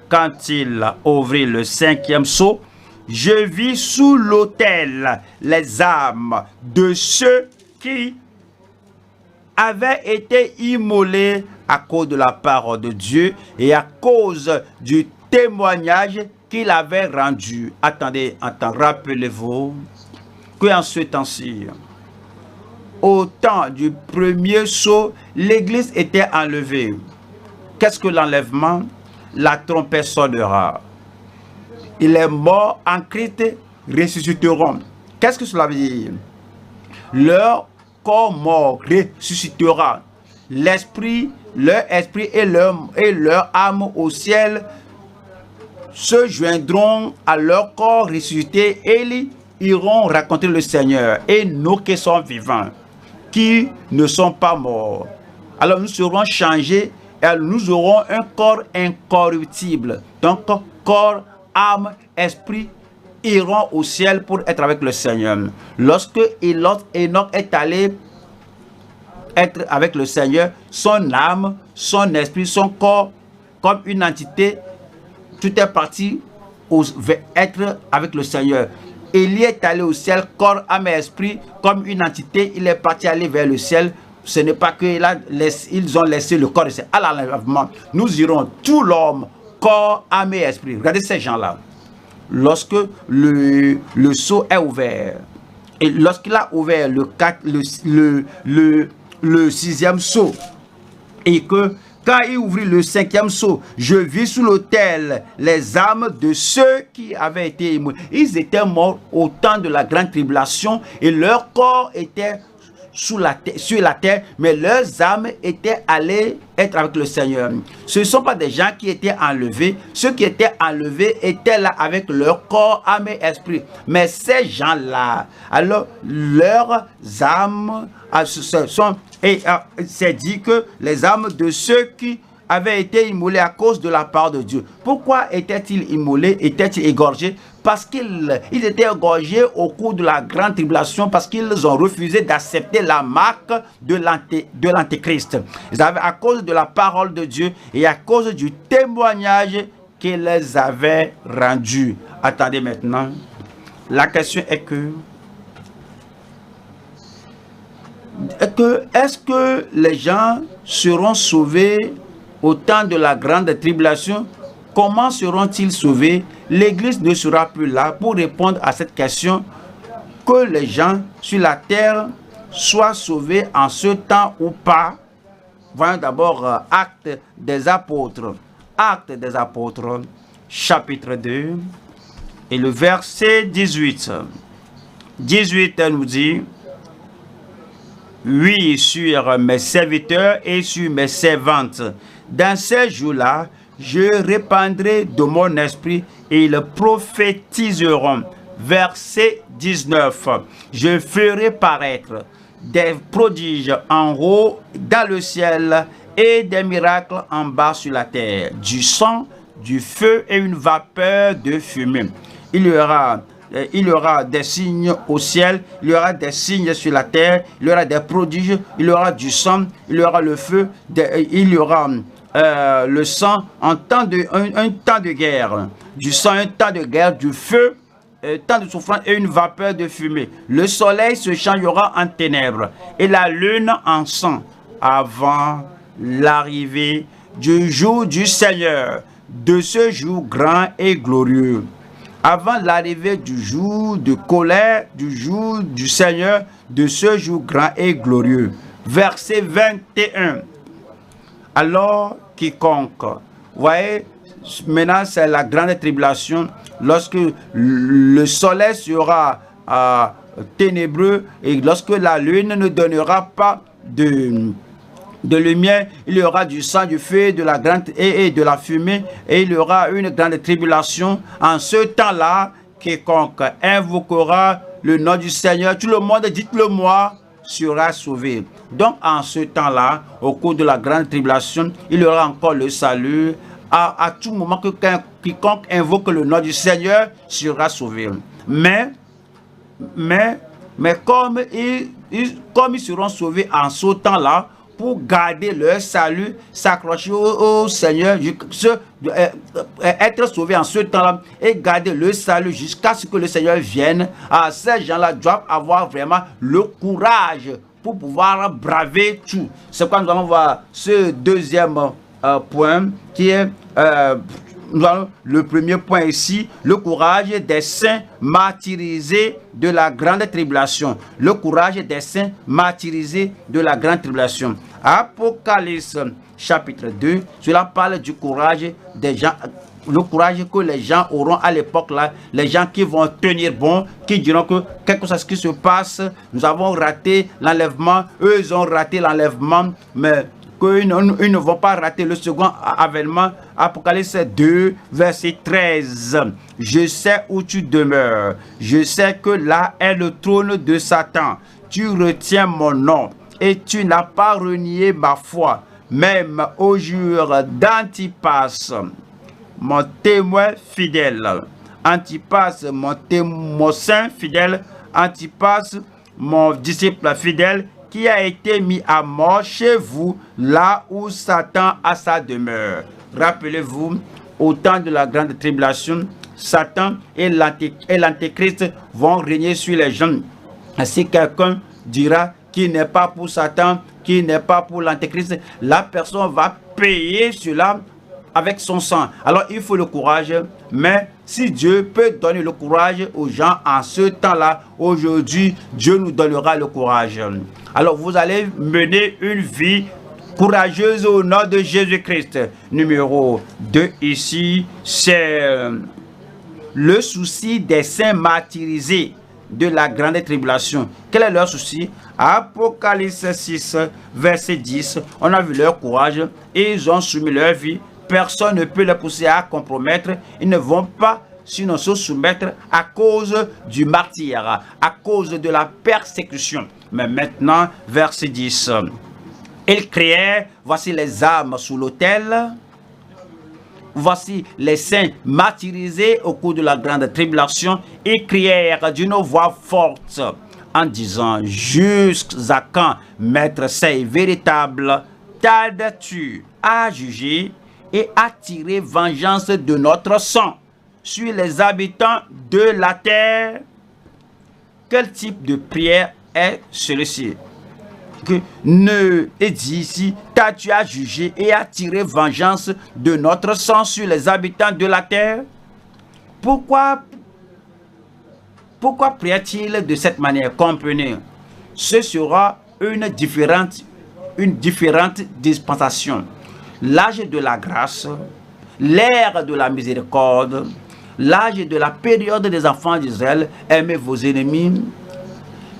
Quand il ouvrit le cinquième sceau, je vis sous l'autel les âmes de ceux qui avaient été immolés à cause de la parole de Dieu et à cause du témoignage qu'il avait rendu. Attendez, rappelez-vous qu'en ce temps-ci, au temps du premier sceau, l'église était enlevée. Qu'est-ce que l'enlèvement? La trompette sonnera. Et les morts en Christ ressusciteront. Qu'est-ce que cela veut dire? Leur corps mort ressuscitera. L'esprit, leur esprit et leur âme au ciel se joindront à leur corps ressuscité et ils iront raconter le Seigneur. Et nous qui sommes vivants, qui ne sont pas morts, alors nous serons changés et nous aurons un corps incorruptible. Donc corps, âme, esprit iront au ciel pour être avec le Seigneur. Lorsque Enoch est allé être avec le Seigneur, son âme, son esprit, son corps, comme une entité, tout est parti être avec le Seigneur. Élie est allé au ciel, corps, âme et esprit, comme une entité, il est parti aller vers le ciel. Ce n'est pas qu'ils ont laissé le corps à l'enlèvement. Nous irons tout l'homme, corps, âme et esprit. Regardez ces gens-là. Lorsque le sceau est ouvert, et lorsqu'il a ouvert le sixième sceau, et que quand il ouvrit le cinquième sceau, je vis sous l'autel les âmes de ceux qui avaient été immolés. Ils étaient morts au temps de la grande tribulation et leur corps était sur la terre, mais leurs âmes étaient allées être avec le Seigneur. Ce ne sont pas des gens qui étaient enlevés. Ceux qui étaient enlevés étaient là avec leur corps, âme et esprit. Mais ces gens-là, alors leurs âmes sont... Et c'est dit que les âmes de ceux qui avaient été immolés à cause de la part de Dieu. Pourquoi étaient-ils immolés? Étaient-ils égorgés? Parce qu'ils étaient égorgés au cours de la grande tribulation, parce qu'ils ont refusé d'accepter la marque de l'antéchrist. À cause de la parole de Dieu et à cause du témoignage qu'il les avait rendu. Attendez maintenant. La question est est-ce que les gens seront sauvés au temps de la grande tribulation? Comment seront-ils sauvés? L'Église ne sera plus là pour répondre à cette question. Que les gens sur la terre soient sauvés en ce temps ou pas. Voyons d'abord Actes des Apôtres. Actes des Apôtres, chapitre 2, et le verset 18. 18 nous dit: oui, sur mes serviteurs et sur mes servantes. Dans ces jours-là, je répandrai de mon esprit et ils prophétiseront. Verset 19. Je ferai paraître des prodiges en haut dans le ciel et des miracles en bas sur la terre, du sang, du feu et une vapeur de fumée. Il y aura des signes au ciel, il y aura des signes sur la terre, il y aura des prodiges, il y aura du sang, il y aura le feu, il y aura le sang en temps un temps de guerre, du sang, un temps de guerre, du feu, temps de souffrance et une vapeur de fumée. Le soleil se changera en ténèbres et la lune en sang avant l'arrivée du jour du Seigneur, de ce jour grand et glorieux. Avant l'arrivée du jour de colère, du jour du Seigneur, de ce jour grand et glorieux. Verset 21. Alors quiconque, vous voyez, maintenant c'est la grande tribulation, lorsque le soleil sera ténébreux et lorsque la lune ne donnera pas de lumière, il y aura du sang, du feu, de la grande et de la fumée, et il y aura une grande tribulation. En ce temps-là, quiconque invoquera le nom du Seigneur, tout le monde, dites-le moi, sera sauvé. Donc en ce temps-là, au cours de la grande tribulation, il y aura encore le salut. À tout moment que quiconque invoque le nom du Seigneur sera sauvé. Mais comme ils seront sauvés en ce temps-là, pour garder leur salut, s'accrocher au Seigneur, être sauvés en ce temps-là et garder le salut jusqu'à ce que le Seigneur vienne. Ces gens-là doivent avoir vraiment le courage pour pouvoir braver tout. C'est pourquoi nous allons voir ce deuxième point qui est le premier point ici, le courage des saints martyrisés de la grande tribulation. Le courage des saints martyrisés de la grande tribulation. Apocalypse chapitre 2, cela parle du courage des gens, le courage que les gens auront à l'époque là, les gens qui vont tenir bon, qui diront que quelque chose qui se passe, nous avons raté l'enlèvement, eux ils ont raté l'enlèvement, mais qu'ils ne vont pas rater le second avènement. Apocalypse 2, verset 13. Je sais où tu demeures. Je sais que là est le trône de Satan. Tu retiens mon nom et tu n'as pas renié ma foi. Même au jour d'Antipas, mon témoin fidèle. Antipas, mon saint fidèle. Antipas, mon disciple fidèle, qui a été mis à mort chez vous, là où Satan a sa demeure. Rappelez-vous, au temps de la grande tribulation, Satan et l'Antéchrist vont régner sur les gens. Si quelqu'un dira qu'il n'est pas pour Satan, qu'il n'est pas pour l'Antéchrist, la personne va payer cela avec son sang. Alors il faut le courage, mais si Dieu peut donner le courage aux gens en ce temps-là, aujourd'hui, Dieu nous donnera le courage. Alors vous allez mener une vie courageuse au nom de Jésus-Christ. Numéro 2 ici, c'est le souci des saints martyrisés de la grande tribulation. Quel est leur souci? Apocalypse 6, verset 10, on a vu leur courage et ils ont soumis leur vie. Personne ne peut les pousser à compromettre. Ils ne vont pas sinon se soumettre à cause du martyre, à cause de la persécution. Mais maintenant, verset 10. Ils crièrent, voici les âmes sous l'autel. Voici les saints martyrisés au cours de la grande tribulation. Ils crièrent d'une voix forte en disant, jusqu'à quand, maître saint véritable, tardes-tu à juger et à tirer vengeance de notre sang sur les habitants de la terre? Quel type de prière est celui-ci? Que ne est dit ici, car tu as jugé et à tiré vengeance de notre sang sur les habitants de la terre? Pourquoi prie-t-il de cette manière? Comprenez, ce sera une différente dispensation. L'âge de la grâce l'ère de la miséricorde, l'âge de la période des enfants d'Israël. Aimez vos ennemis.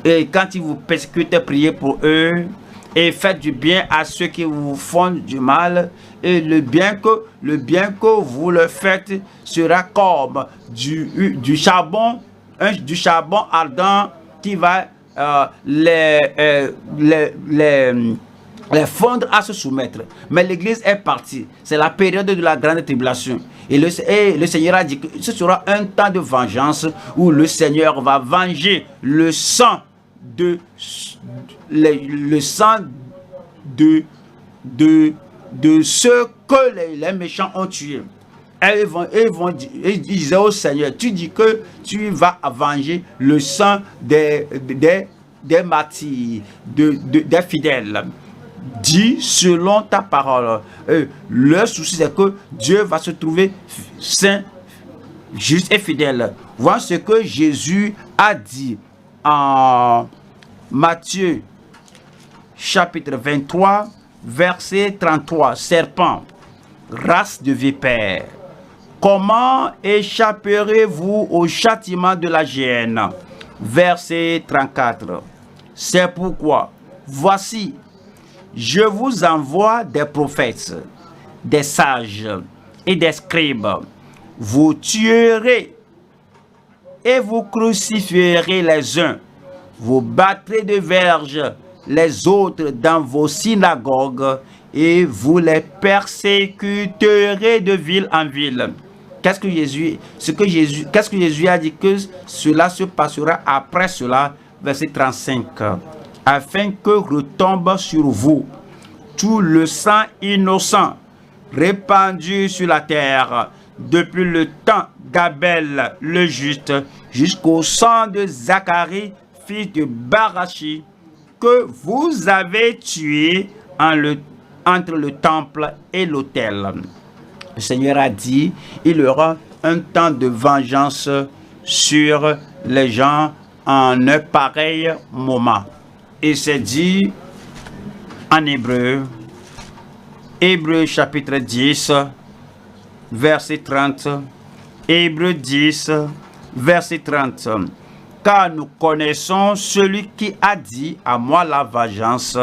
Et quand ils vous persécutent, priez pour eux. Et faites du bien à ceux qui vous font du mal. Et le bien que vous leur faites sera comme du charbon ardent qui va les fondre à se soumettre. Mais l'Église est partie. C'est la période de la grande tribulation. Et le Seigneur a dit que ce sera un temps de vengeance où le Seigneur va venger le sang de ceux que les méchants ont tués. Et ils disaient au Seigneur, tu dis que tu vas venger le sang des martyrs, des fidèles. Dis selon ta parole. Le souci, c'est que Dieu va se trouver saint, juste et fidèle. Voilà ce que Jésus a dit en Matthieu chapitre 23, verset 33. Serpent, race de vipères, comment échapperez-vous au châtiment de la géhenne? Verset 34. C'est pourquoi, voici, je vous envoie des prophètes, des sages et des scribes. Vous tuerez et vous crucifierez les uns. Vous battrez de verge les autres dans vos synagogues et vous les persécuterez de ville en ville. Qu'est-ce que Jésus a dit que cela se passera après cela? Verset 35. Afin que retombe sur vous tout le sang innocent répandu sur la terre depuis le temps d'Abel le juste jusqu'au sang de Zacharie fils de Barachi que vous avez tué entre le temple et l'autel. Le Seigneur a dit, il y aura un temps de vengeance sur les gens en un pareil moment. Et c'est dit en Hébreu chapitre 10, verset 30, Hébreu 10, verset 30. Car nous connaissons celui qui a dit, à moi la vengeance,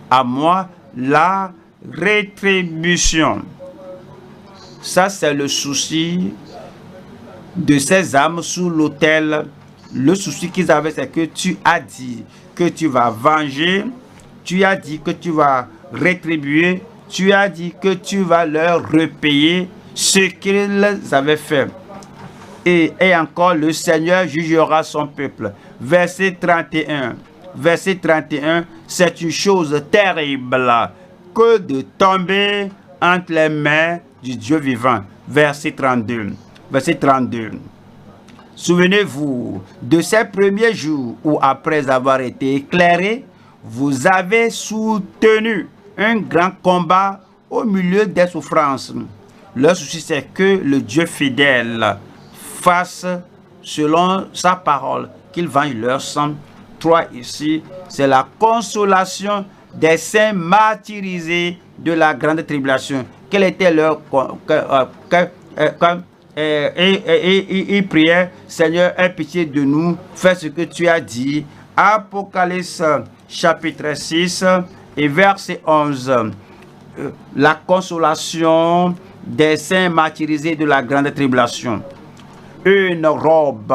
à moi la rétribution. Ça, c'est le souci de ces âmes sous l'autel. Le souci qu'ils avaient, c'est que tu as dit que tu vas venger, tu as dit que tu vas rétribuer, tu as dit que tu vas leur repayer ce qu'ils avaient fait. Et encore, le Seigneur jugera son peuple. Verset 31. Verset 31, c'est une chose terrible que de tomber entre les mains du Dieu vivant. Verset 32. Verset 32. Souvenez-vous de ces premiers jours où, après avoir été éclairés, vous avez soutenu un grand combat au milieu des souffrances. Le souci, c'est que le Dieu fidèle fasse selon sa parole, qu'il venge leur sang. 3 ici, c'est la consolation des saints martyrisés de la grande tribulation. Quel était leur il priait, Seigneur, aie pitié de nous, fais ce que tu as dit. Apocalypse chapitre 6 et verset 11. La consolation des saints martyrisés de la grande tribulation. Une robe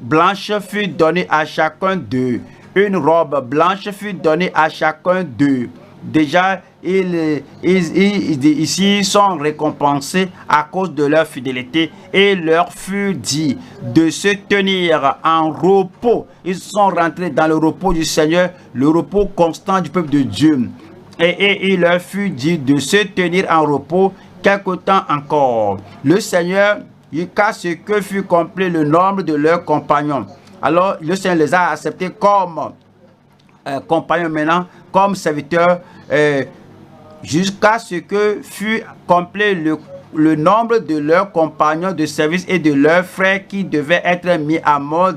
blanche fut donnée à chacun d'eux. Une robe blanche fut donnée à chacun d'eux. Déjà, ici, ils sont récompensés à cause de leur fidélité et leur fut dit de se tenir en repos. Ils sont rentrés dans le repos du Seigneur, le repos constant du peuple de Dieu. Et il leur fut dit de se tenir en repos quelque temps encore. Le Seigneur, jusqu'à ce que fut complet le nombre de leurs compagnons. Alors, le Seigneur les a acceptés comme compagnons maintenant, comme serviteurs, jusqu'à ce que fut complet le nombre de leurs compagnons de service et de leurs frères qui devaient être mis à mort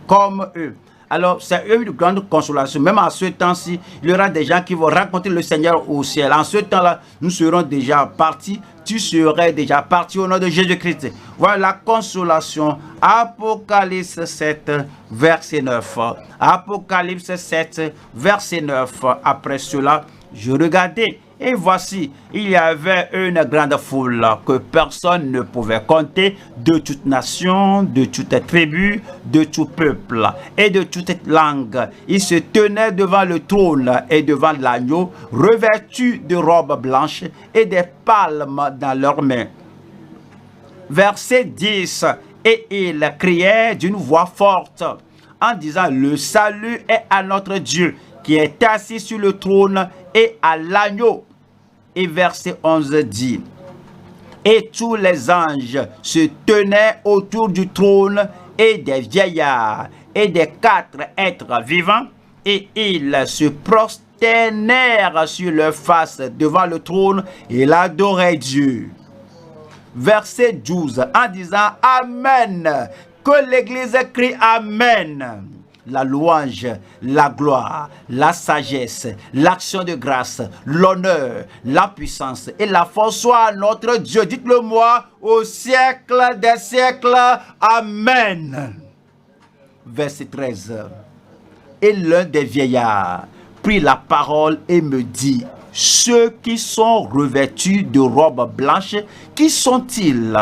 comme eux. Alors, c'est une grande consolation. Même en ce temps-ci, il y aura des gens qui vont rencontrer le Seigneur au ciel. En ce temps-là, nous serons déjà partis. Tu serais déjà parti au nom de Jésus-Christ. Voilà la consolation. Apocalypse 7, verset 9. Apocalypse 7, verset 9. Après cela, je regardais. Et voici, il y avait une grande foule que personne ne pouvait compter, de toute nation, de toute tribu, de tout peuple et de toute langue. Ils se tenaient devant le trône et devant l'agneau, revêtus de robes blanches et des palmes dans leurs mains. Verset 10. Et ils criaient d'une voix forte en disant: le salut est à notre Dieu qui est assis sur le trône et à l'agneau. Et verset 11 dit: et tous les anges se tenaient autour du trône et des vieillards et des 4 êtres vivants, et ils se prosternèrent sur leur face devant le trône et ils adoraient Dieu. Verset 12 en disant Amen. Que l'Église crie Amen. La louange, la gloire, la sagesse, l'action de grâce, l'honneur, la puissance et la force soient à notre Dieu. Dites-le moi, au siècle des siècles. Amen. Verset 13. Et l'un des vieillards prit la parole et me dit: ceux qui sont revêtus de robes blanches, qui sont-ils?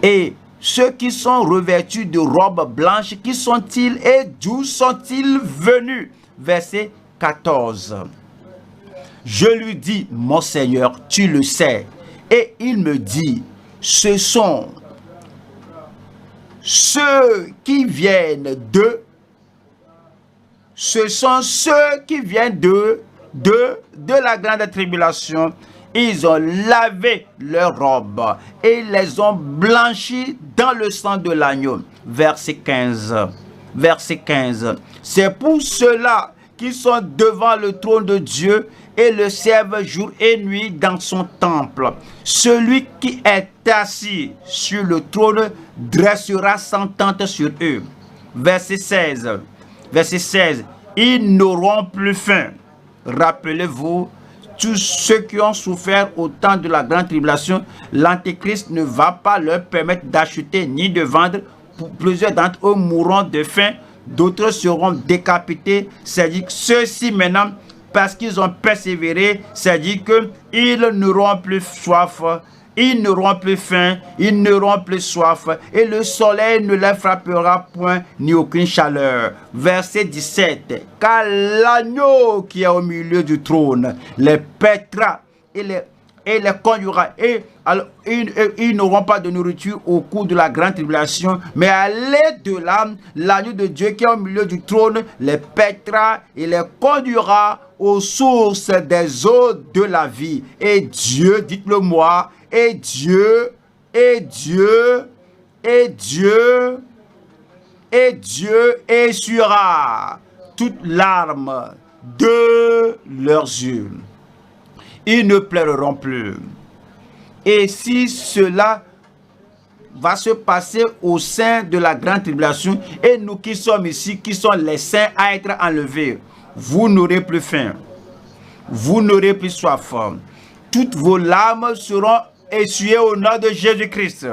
Et ceux qui sont revêtus de robes blanches, qui sont-ils et d'où sont-ils venus? Verset 14. Je lui dis: mon Seigneur, tu le sais. Et il me dit: ce sont ceux qui viennent de... Ce sont ceux qui viennent de la grande tribulation. Ils ont lavé leurs robes et les ont blanchis dans le sang de l'agneau. Verset 15. Verset 15. C'est pour ceux-là qui sont devant le trône de Dieu et le servent jour et nuit dans son temple. Celui qui est assis sur le trône dressera son tente sur eux. Verset 16. Verset 16. Ils n'auront plus faim. Rappelez-vous, tous ceux qui ont souffert au temps de la grande tribulation, l'Antéchrist ne va pas leur permettre d'acheter ni de vendre. Plusieurs d'entre eux mourront de faim, d'autres seront décapités. C'est-à-dire que ceux-ci maintenant, parce qu'ils ont persévéré, c'est-à-dire qu'ils n'auront plus soif, ils n'auront plus faim, ils n'auront plus soif, et le soleil ne les frappera point, ni aucune chaleur. Verset 17. Car l'agneau qui est au milieu du trône les paîtra et les conduira. Et alors, ils n'auront pas de nourriture au cours de la grande tribulation, mais à l'aide de l'âme, l'agneau de Dieu qui est au milieu du trône les paîtra et les conduira aux sources des eaux de la vie. Et Dieu, dites-le moi, et Dieu essuiera toute larme de leurs yeux. Ils ne pleureront plus. Et si cela va se passer au sein de la grande tribulation, et nous qui sommes ici, qui sont les saints à être enlevés, vous n'aurez plus faim, vous n'aurez plus soif. Toutes vos larmes seront essuyées au nom de Jésus-Christ.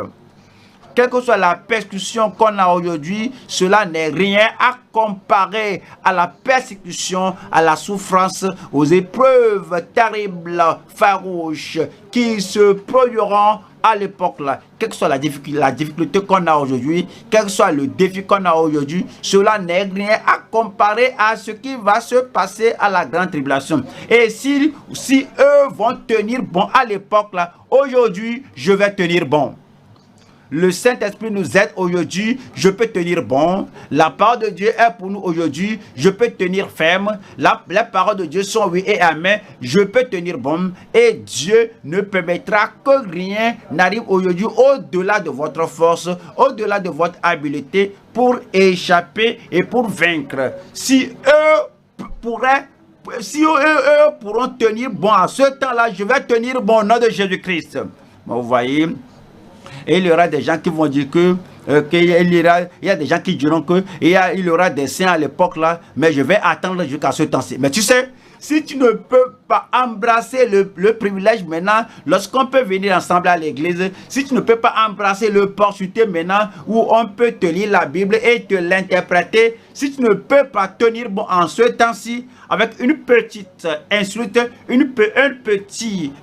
Quelle que soit la persécution qu'on a aujourd'hui, cela n'est rien à comparer à la persécution, à la souffrance, aux épreuves terribles, farouches, qui se produiront à l'époque là. Quelle que soit la difficulté qu'on a aujourd'hui, quel que soit le défi qu'on a aujourd'hui, cela n'est rien à comparer à ce qui va se passer à la grande tribulation. Et si eux vont tenir bon à l'époque là, aujourd'hui, je vais tenir bon. Le Saint-Esprit nous aide aujourd'hui, je peux tenir bon. La parole de Dieu est pour nous aujourd'hui, je peux tenir ferme. Les paroles de Dieu sont oui et amen, je peux tenir bon. Et Dieu ne permettra que rien n'arrive aujourd'hui au-delà de votre force, au-delà de votre habileté pour échapper et pour vaincre. Si eux pourront tenir bon à ce temps-là, je vais tenir bon au nom de Jésus-Christ. Vous voyez? Et il y aura des gens qui vont dire que il y a des gens qui diront qu'il y aura des saints à l'époque là, mais je vais attendre jusqu'à ce temps-ci. Mais tu sais, si tu ne peux pas embrasser le privilège maintenant, lorsqu'on peut venir ensemble à l'église, si tu ne peux pas embrasser l'opportunité maintenant où on peut te lire la Bible et te l'interpréter, si tu ne peux pas tenir bon en ce temps-ci, avec une petite insulte, une petite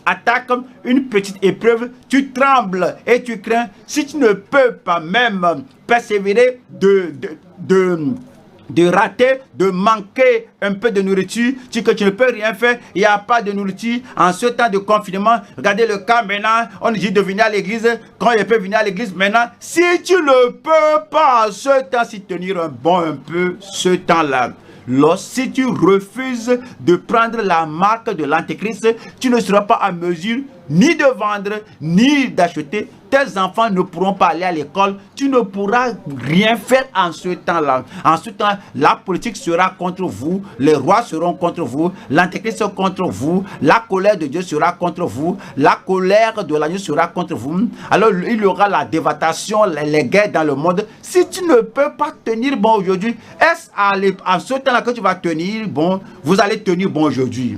attaque, une petite épreuve, tu trembles et tu crains. Si tu ne peux pas même persévérer de rater, de manquer un peu de nourriture, que tu ne peux rien faire, il n'y a pas de nourriture en ce temps de confinement. Regardez le cas maintenant, on dit de venir à l'église, quand il peut venir à l'église maintenant, si tu ne peux pas en ce temps-ci tenir un peu ce temps-là, si tu refuses de prendre la marque de l'Antéchrist, tu ne seras pas en mesure ni de vendre, ni d'acheter. Tes enfants ne pourront pas aller à l'école. Tu ne pourras rien faire en ce temps-là. En ce temps, la politique sera contre vous. Les rois seront contre vous. L'Antéchrist sera contre vous. La colère de Dieu sera contre vous. La colère de l'agneau sera contre vous. Alors, il y aura la dévastation, les guerres dans le monde. Si tu ne peux pas tenir bon aujourd'hui, est-ce en ce temps-là que tu vas tenir bon? Vous allez tenir bon aujourd'hui.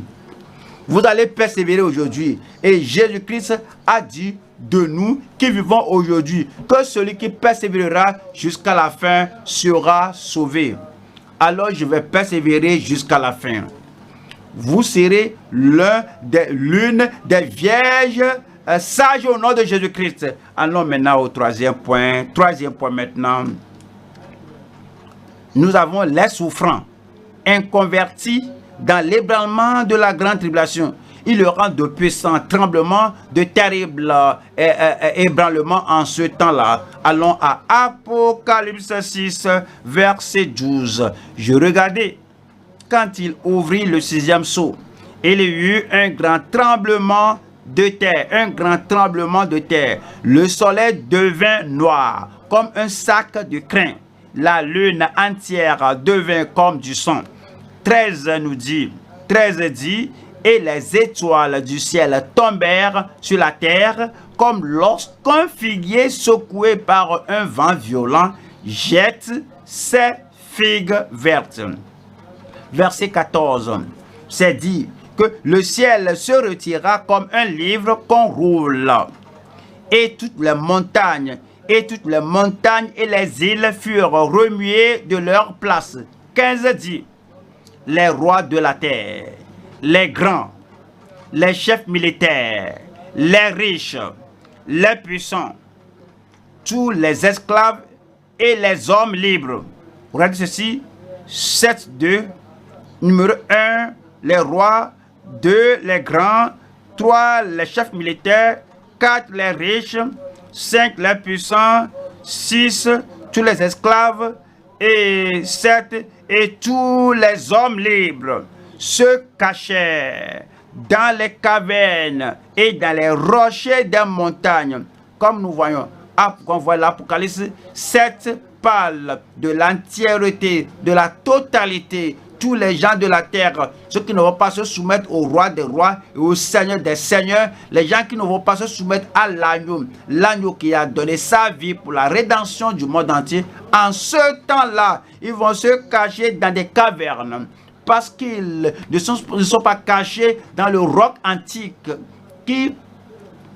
Vous allez persévérer aujourd'hui. Et Jésus-Christ a dit de nous qui vivons aujourd'hui que celui qui persévérera jusqu'à la fin sera sauvé. Alors je vais persévérer jusqu'à la fin. Vous serez l'une des vierges sages au nom de Jésus-Christ. Allons maintenant au troisième point. Troisième point maintenant. Nous avons les souffrants, inconvertis dans l'ébranlement de la grande tribulation. Il y aura de puissants tremblements, de terribles ébranlements en ce temps-là. Allons à Apocalypse 6, verset 12. Je regardais quand il ouvrit le sixième sceau. Il y eut un grand tremblement de terre, un grand tremblement de terre. Le soleil devint noir, comme un sac de crin. La lune entière devint comme du sang. 13 dit, et les étoiles du ciel tombèrent sur la terre comme lorsqu'un figuier secoué par un vent violent jette ses figues vertes. Verset 14, c'est dit que le ciel se retira comme un livre qu'on roule, et toutes les montagnes et les îles furent remuées de leur place. 15 dit, les rois de la terre, les grands, les chefs militaires, les riches, les puissants, tous les esclaves et les hommes libres. Regardez ceci, 7-2, numéro 1, les rois, 2, les grands, 3, les chefs militaires, 4, les riches, 5, les puissants, 6, tous les esclaves, et 7, et tous les hommes libres se cachaient dans les cavernes et dans les rochers des montagnes. Comme nous voyons, quand on voit l'Apocalypse, 7 parle de l'entièreté, de la totalité. Tous les gens de la terre, ceux qui ne vont pas se soumettre au roi des rois et au seigneur des seigneurs, les gens qui ne vont pas se soumettre à l'agneau, l'agneau qui a donné sa vie pour la rédemption du monde entier, en ce temps-là, ils vont se cacher dans des cavernes parce qu'ils ne sont pas cachés dans le roc antique qui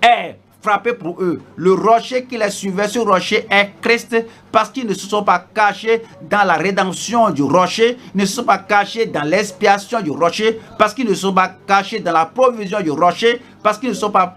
est frappé pour eux. Le rocher qui les suivait, ce rocher est Christ, parce qu'ils ne se sont pas cachés dans la rédemption du rocher, ils ne se sont pas cachés dans l'expiation du rocher, parce qu'ils ne sont pas cachés dans la provision du rocher, parce qu'ils ne sont pas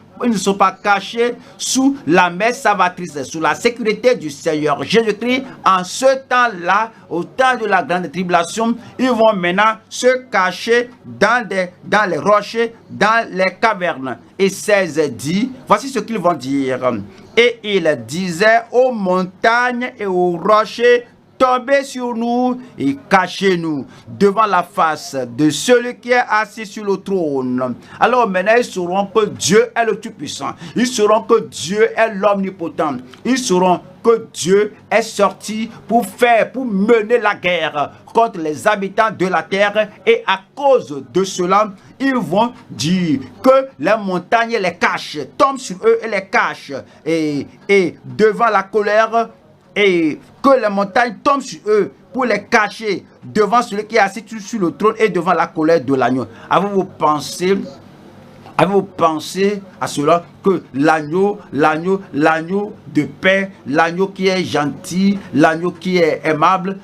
cachés sous la main salvatrice, sous la sécurité du Seigneur Jésus-Christ. En ce temps-là, au temps de la grande tribulation, ils vont maintenant se cacher dans les rochers, dans les cavernes. Et 16 dit, voici ce qu'ils vont dire. Et il disait aux montagnes et aux rochers, tombez sur nous et cachez-nous devant la face de celui qui est assis sur le trône. Alors maintenant, ils sauront que Dieu est le Tout-Puissant. Ils sauront que Dieu est l'Omnipotent. Ils sauront que Dieu est sorti pour mener la guerre contre les habitants de la terre. Et à cause de cela, ils vont dire que les montagnes les cachent, tombent sur eux et les cachent. Et devant la colère, et que les montagnes tombent sur eux pour les cacher devant celui qui est assis sur le trône et devant la colère de l'agneau. Avez-vous pensé à cela, que l'agneau de paix, l'agneau qui est gentil, l'agneau qui est aimable,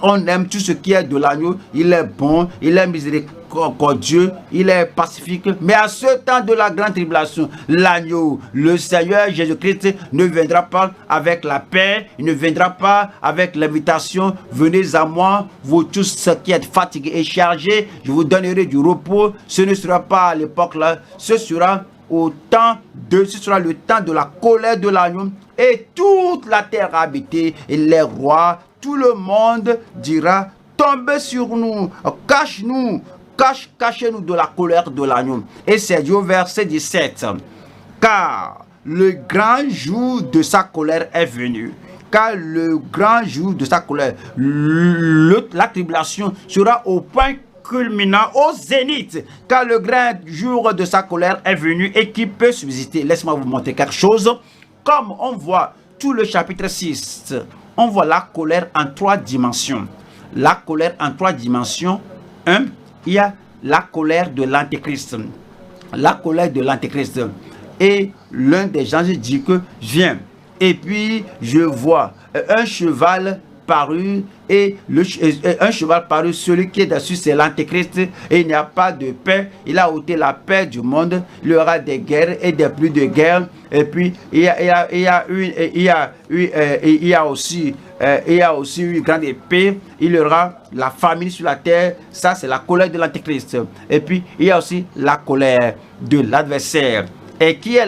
on aime tout ce qui est de l'agneau, il est bon, il est miséricordieux, il est pacifique. Mais à ce temps de la grande tribulation, l'agneau, le Seigneur Jésus-Christ ne viendra pas avec la paix, il ne viendra pas avec l'invitation, venez à moi, vous tous qui êtes fatigués et chargés, je vous donnerai du repos. Ce ne sera pas à l'époque là, ce sera le temps de la colère de l'agneau, et toute la terre habitée et les rois, tout le monde dira, tombez sur nous, cache-nous, cachez-nous de la colère de l'agneau. Et c'est du verset 17. Car le grand jour de sa colère est venu. Car le grand jour de sa colère, la tribulation sera au point culminant, au zénith. Car le grand jour de sa colère est venu. Et qui peut subsister? Laisse-moi vous montrer quelque chose. Comme on voit tout le chapitre 6, on voit la colère en 3 dimensions. La colère en 3 dimensions. Il y a la colère de l'Antéchrist. La colère de l'Antéchrist. Et l'un des anges dit que viens. Et puis je vois un cheval paru, et un cheval paru, celui qui est dessus c'est l'Antéchrist, et il n'y a pas de paix. Il a ôté la paix du monde. Il y aura des guerres et des pluies de guerre. Et puis il y a aussi une grande épée. Il y aura la famine sur la terre. Ça c'est la colère de l'Antéchrist. Et puis il y a aussi la colère de l'adversaire. Et qui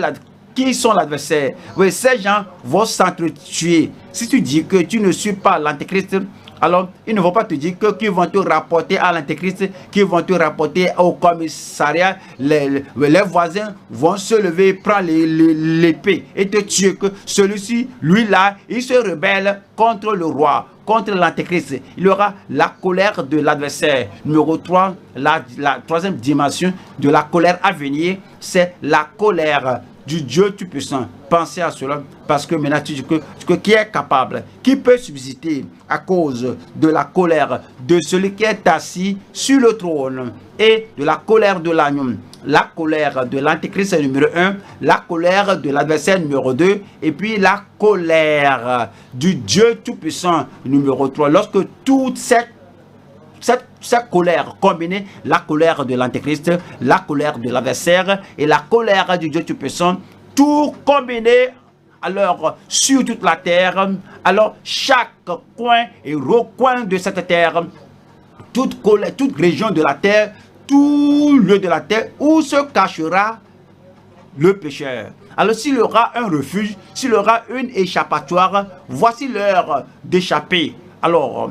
sont l'adversaire? Oui, ces gens vont s'entretuer. Si tu dis que tu ne suis pas l'Antéchrist, alors ils ne vont pas te dire qu'ils vont te rapporter à l'Antéchrist, qu'ils vont te rapporter au commissariat. Les voisins vont se lever, prendre l'épée et te tuer. Que celui-ci, lui-là, il se rebelle contre le roi, contre l'Antéchrist. Il y aura la colère de l'adversaire. Numéro 3, la troisième dimension de la colère à venir, c'est la colère du Dieu Tout-Puissant. Pensez à cela, parce que maintenant tu dis que qui est capable, qui peut subsister à cause de la colère de celui qui est assis sur le trône et de la colère de l'agneau. La colère de l'Antéchrist numéro 1, la colère de l'adversaire numéro 2, et puis la colère du Dieu Tout-Puissant numéro 3. Lorsque toute cette colère combinée, la colère de l'Antéchrist, la colère de l'adversaire et la colère du Dieu Tout-Puissant, tout combiné alors sur toute la terre, alors chaque coin et recoin de cette terre, toute région de la terre, tout lieu de la terre où se cachera le pécheur. Alors s'il y aura un refuge, s'il y aura une échappatoire, voici l'heure d'échapper. Alors,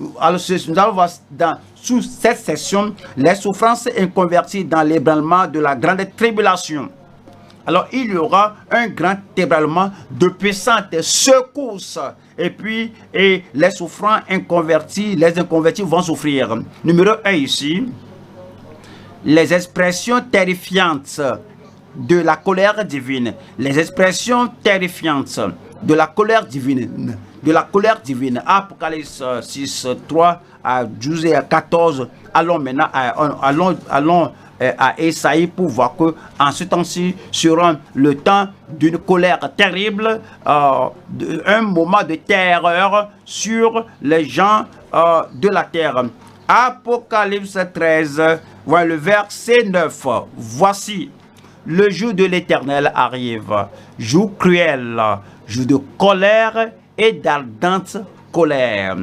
nous allons voir sous cette section les souffrances inconverties dans l'ébranlement de la grande tribulation. Alors, il y aura un grand ébranlement de puissantes secousses. Et les souffrants inconvertis, les inconvertis vont souffrir. Numéro 1 ici, les expressions terrifiantes de la colère divine. Les expressions terrifiantes de la colère divine. De la colère divine. Apocalypse 6, 3 à 12 et à 14. Allons maintenant à Esaïe pour voir que en ce temps-ci sera le temps d'une colère terrible, un moment de terreur sur les gens de la terre. Apocalypse 13, voilà le verset 9. Voici, le jour de l'Éternel arrive, jour cruel, jour de colère et d'ardente colère.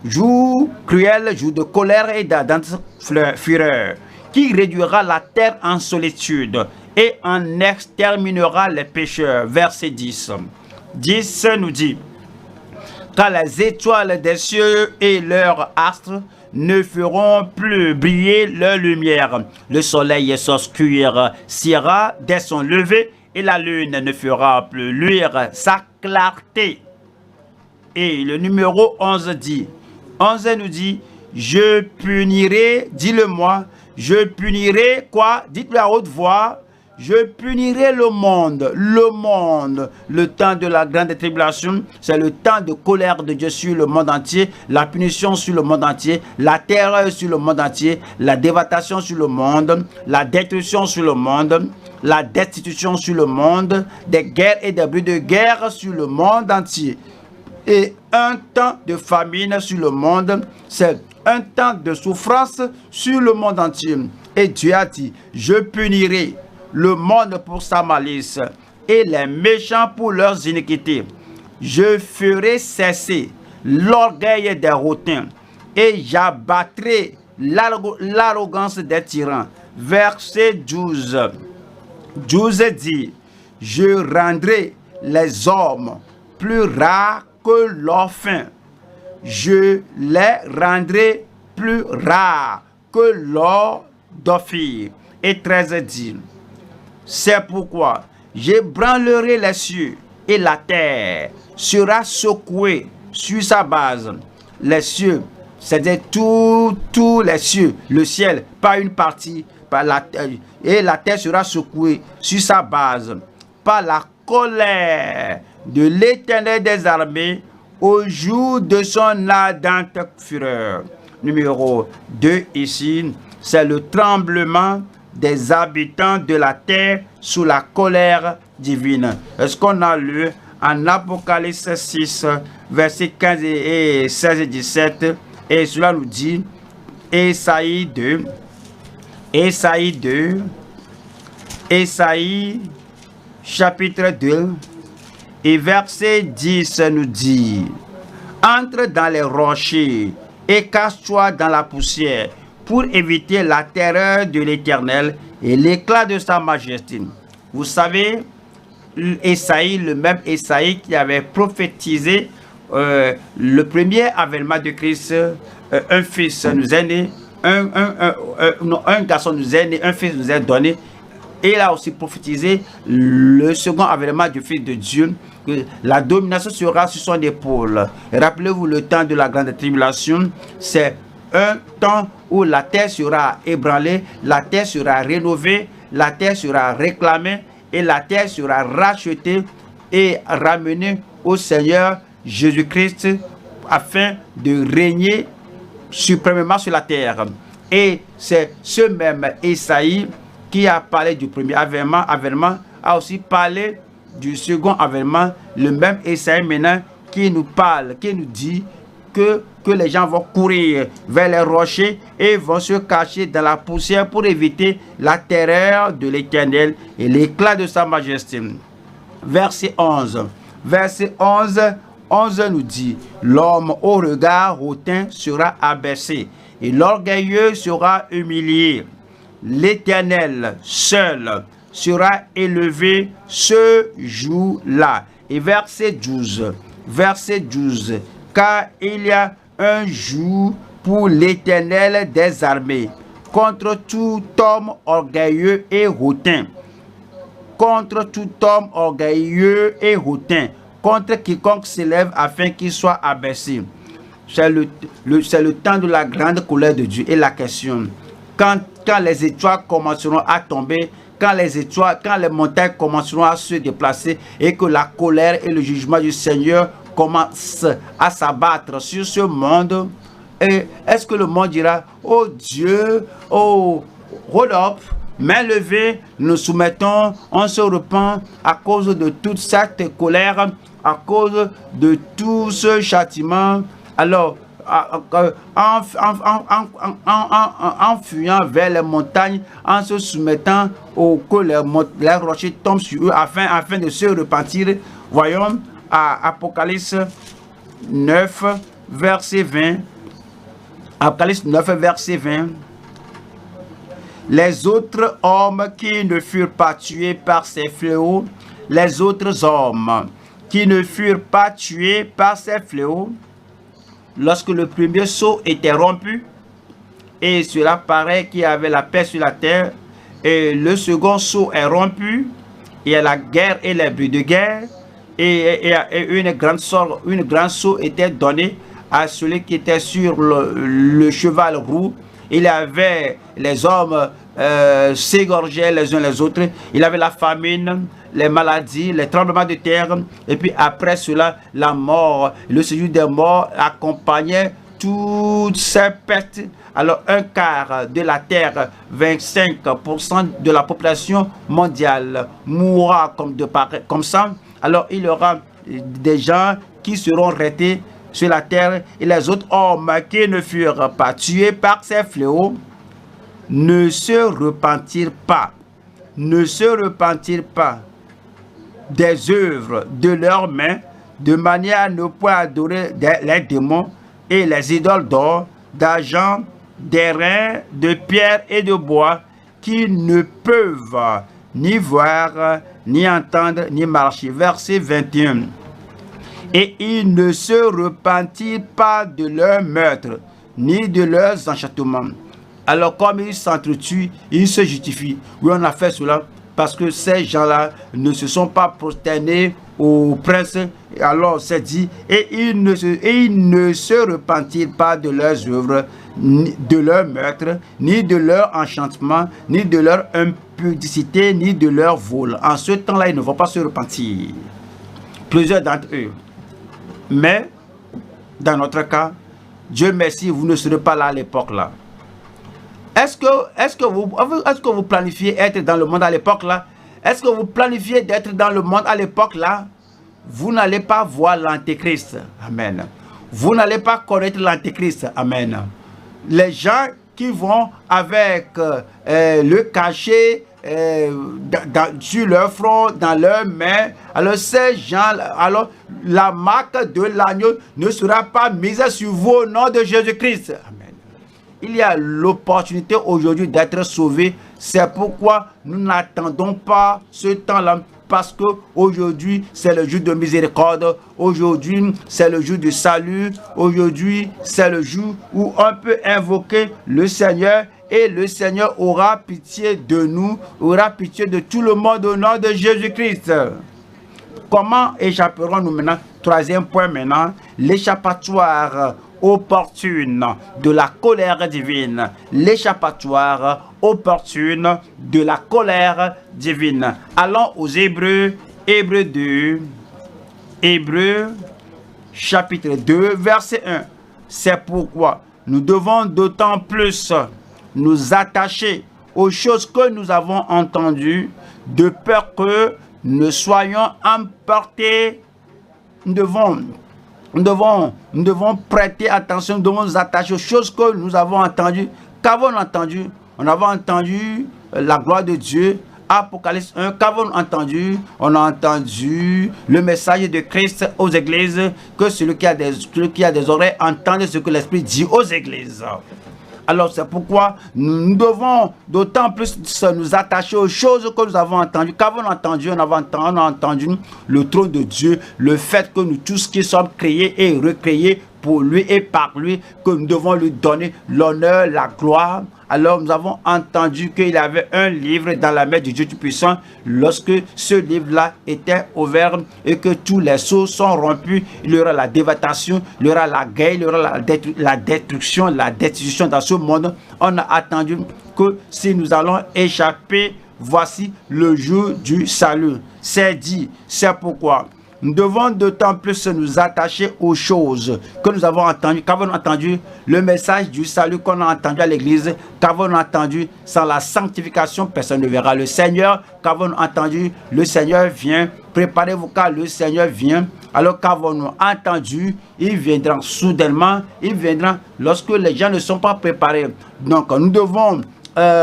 Jour cruel, jour de colère et d'ardente fureur, qui réduira la terre en solitude et en exterminera les pécheurs. Verset 10. 10 nous dit, car les étoiles des cieux et leurs astres ne feront plus briller leur lumière. Le soleil s'obscurcira dès son lever et la lune ne fera plus luire sa clarté. Et le numéro 11 dit, 11 nous dit, je punirai, dis-le-moi, je punirai quoi? Dites-le à haute voix. Je punirai le monde. Le temps de la grande tribulation, c'est le temps de colère de Dieu sur le monde entier, la punition sur le monde entier, la terreur sur le monde entier, la dévastation sur le monde, la destruction sur le monde, la destitution sur le monde, des guerres et des bruits de guerre sur le monde entier. Et un temps de famine sur le monde, c'est un temps de souffrance sur le monde entier. Et Dieu a dit, je punirai le monde pour sa malice et les méchants pour leurs iniquités. Je ferai cesser l'orgueil des hautains et j'abattrai l'arrogance des tyrans. Verset 12. 12 dit, je rendrai les hommes plus rares que leur faim. Je les rendrai plus rares que leur d'offrir. Et 13 dit, c'est pourquoi j'ébranlerai les cieux et la terre sera secouée sur sa base. Les cieux, c'est-à-dire tous les cieux, le ciel, pas une partie, par la terre, et la terre sera secouée sur sa base par la colère de l'Éternel des armées au jour de son ardente fureur. Numéro 2 ici, c'est le tremblement des habitants de la terre sous la colère divine. Est-ce qu'on a lu en Apocalypse 6, versets 15 et 16 et 17, et cela nous dit, Ésaïe 2, Ésaïe chapitre 2, et verset 10 nous dit, entre dans les rochers et cache-toi dans la poussière, pour éviter la terreur de l'Éternel et l'éclat de sa majesté. Vous savez, Ésaïe, le même Ésaïe qui avait prophétisé le premier avènement de Christ, un fils nous est né, un garçon nous est né, un fils nous est donné. Et il a aussi prophétisé le second avènement du Fils de Dieu, que la domination sera sur son épaule. Rappelez-vous, le temps de la grande tribulation, c'est un temps où la terre sera ébranlée, la terre sera rénovée, la terre sera réclamée et la terre sera rachetée et ramenée au Seigneur Jésus-Christ afin de régner suprêmement sur la terre. Et c'est ce même Ésaïe qui a parlé du premier avènement, a aussi parlé du second avènement, le même Ésaïe maintenant qui nous parle, qui nous dit que les gens vont courir vers les rochers et vont se cacher dans la poussière pour éviter la terreur de l'Éternel et l'éclat de sa majesté. Verset 11. Verset 11 nous dit, l'homme au regard hautain sera abaissé et l'orgueilleux sera humilié. L'Éternel seul sera élevé ce jour-là. Et verset 12, car il y a un jour pour l'Éternel des armées, contre tout homme orgueilleux et hautain. Contre tout homme orgueilleux et hautain, contre quiconque s'élève afin qu'il soit abaissé. C'est le temps de la grande colère de Dieu. Et la question, quand les étoiles commenceront à tomber, quand les montagnes commenceront à se déplacer et que la colère et le jugement du Seigneur commencent à s'abattre sur ce monde, et est-ce que le monde dira, oh Dieu, oh, hold up, main levée, nous soumettons, on se repent à cause de toute cette colère, à cause de tout ce châtiment. Alors, en fuyant vers les montagnes, en se soumettant au que les rochers tombent sur eux afin de se repentir. Voyons à Apocalypse 9, verset 20. Apocalypse 9, verset 20. Les autres hommes qui ne furent pas tués par ces fléaux, les autres hommes qui ne furent pas tués par ces fléaux, lorsque le premier sceau était rompu, et cela paraît qu'il y avait la paix sur la terre, et le second sceau est rompu, il y a la guerre et les bruits de guerre, et une grande sceau était donnée à celui qui était sur le cheval roux. Il y avait les hommes s'égorgeaient les uns les autres, il y avait la famine, les maladies, les tremblements de terre, et puis après cela, la mort, le séjour des morts accompagnait toutes ces pertes. Alors un quart de la terre, 25% de la population mondiale mourra comme ça. Alors il y aura des gens qui seront restés sur la terre, et les autres hommes qui ne furent pas tués par ces fléaux ne se repentirent pas des œuvres de leurs mains, de manière à ne point adorer les démons et les idoles d'or, d'argent, d'airain, de pierre et de bois, qui ne peuvent ni voir, ni entendre, ni marcher. Verset 21. Et ils ne se repentirent pas de leur meurtre, ni de leurs enchantements. Alors comme ils s'entretuent, ils se justifient. Oui, on a fait cela parce que ces gens-là ne se sont pas prosternés au prince. Alors c'est dit, et ils ne se repentirent pas de leurs œuvres, ni de leur meurtre, ni de leur enchantement, ni de leur impudicité, ni de leur vol. En ce temps-là, ils ne vont pas se repentir. Plusieurs d'entre eux. Mais, dans notre cas, Dieu merci, vous ne serez pas là à l'époque là. Est-ce que vous planifiez être dans le monde à l'époque là? Est-ce que vous planifiez d'être dans le monde à l'époque là? Vous n'allez pas voir l'Antéchrist. Amen. Vous n'allez pas connaître l'Antéchrist. Amen. Les gens qui vont avec le cachet sur leur front, dans leurs mains, alors ces gens, alors la marque de l'agneau ne sera pas mise sur vous au nom de Jésus-Christ. Amen. Il y a l'opportunité aujourd'hui d'être sauvé. C'est pourquoi nous n'attendons pas ce temps-là. Parce que aujourd'hui c'est le jour de miséricorde. Aujourd'hui c'est le jour du salut. Aujourd'hui c'est le jour où on peut invoquer le Seigneur. Et le Seigneur aura pitié de nous. Aura pitié de tout le monde au nom de Jésus-Christ. Comment échapperons-nous maintenant? Troisième point maintenant. L'échappatoire opportune de la colère divine. L'échappatoire opportune de la colère divine. Allons aux Hébreux, Hébreux 2, Hébreux chapitre 2, verset 1. C'est pourquoi nous devons d'autant plus nous attacher aux choses que nous avons entendues, de peur que nous soyons emportés. Nous devons prêter attention, nous devons nous attacher aux choses que nous avons entendues. Qu'avons-nous entendu? On avait entendu la gloire de Dieu. Apocalypse 1, qu'avons-nous entendu? On a entendu le message de Christ aux églises, que celui qui a des oreilles entende ce que l'Esprit dit aux églises. Alors c'est pourquoi nous devons d'autant plus nous attacher aux choses que nous avons entendues. Qu'avons-nous entendu? On a entendu le trône de Dieu, le fait que nous tous qui sommes créés et recréés pour lui et par lui, que nous devons lui donner l'honneur, la gloire. Alors nous avons entendu qu'il y avait un livre dans la main du Dieu Tout-Puissant. Lorsque ce livre-là était ouvert et que tous les sceaux sont rompus, il y aura la dévastation, il y aura la guerre, il y aura la destruction, la destruction dans ce monde. On a attendu que si nous allons échapper, voici le jour du salut. C'est dit, c'est pourquoi nous devons d'autant plus nous attacher aux choses que nous avons entendues. Qu'avons-nous entendu? Le message du salut qu'on a entendu à l'église. Qu'avons-nous entendu? Sans la sanctification, personne ne verra le Seigneur. Qu'avons-nous entendu? Le Seigneur vient. Préparez-vous car le Seigneur vient. Alors qu'avons-nous entendu? Il viendra soudainement. Il viendra lorsque les gens ne sont pas préparés. Donc nous devons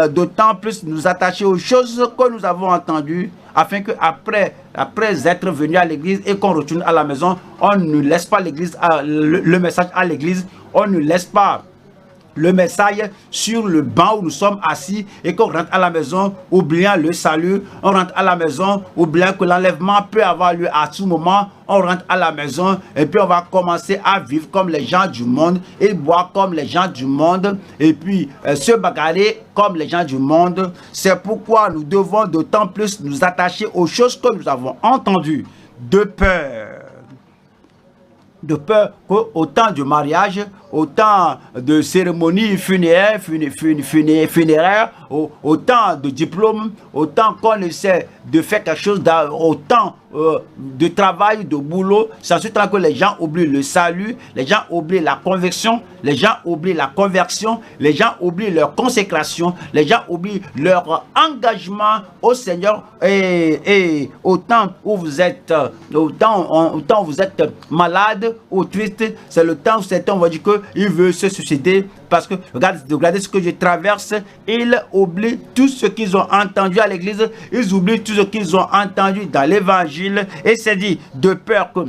d'autant plus nous attacher aux choses que nous avons entendues, afin que après être venu à l'église et qu'on retourne à la maison, on ne laisse pas l'église, le message à l'église, on ne laisse pas le message sur le banc où nous sommes assis et qu'on rentre à la maison oubliant le salut. On rentre à la maison oubliant que l'enlèvement peut avoir lieu à tout moment. On rentre à la maison et puis on va commencer à vivre comme les gens du monde et boire comme les gens du monde et puis se bagarrer comme les gens du monde. C'est pourquoi nous devons d'autant plus nous attacher aux choses que nous avons entendues de peur qu'au temps du mariage, au temps de cérémonie funéraire, au temps de diplôme, au temps qu'on essaie de faire quelque chose, au temps de travail, de boulot, c'est ensuite que les gens oublient le salut, les gens oublient la conversion, les gens oublient la conversion, les gens oublient leur consécration, les gens oublient leur engagement au Seigneur et au temps où vous êtes, au temps où vous êtes malade ou triste, c'est le temps où certains vont dire qu'il veut se suicider parce que regardez ce que je traverse. Ils oublient tout ce qu'ils ont entendu à l'église, ils oublient tout ce qu'ils ont entendu dans l'évangile et c'est dit de peur que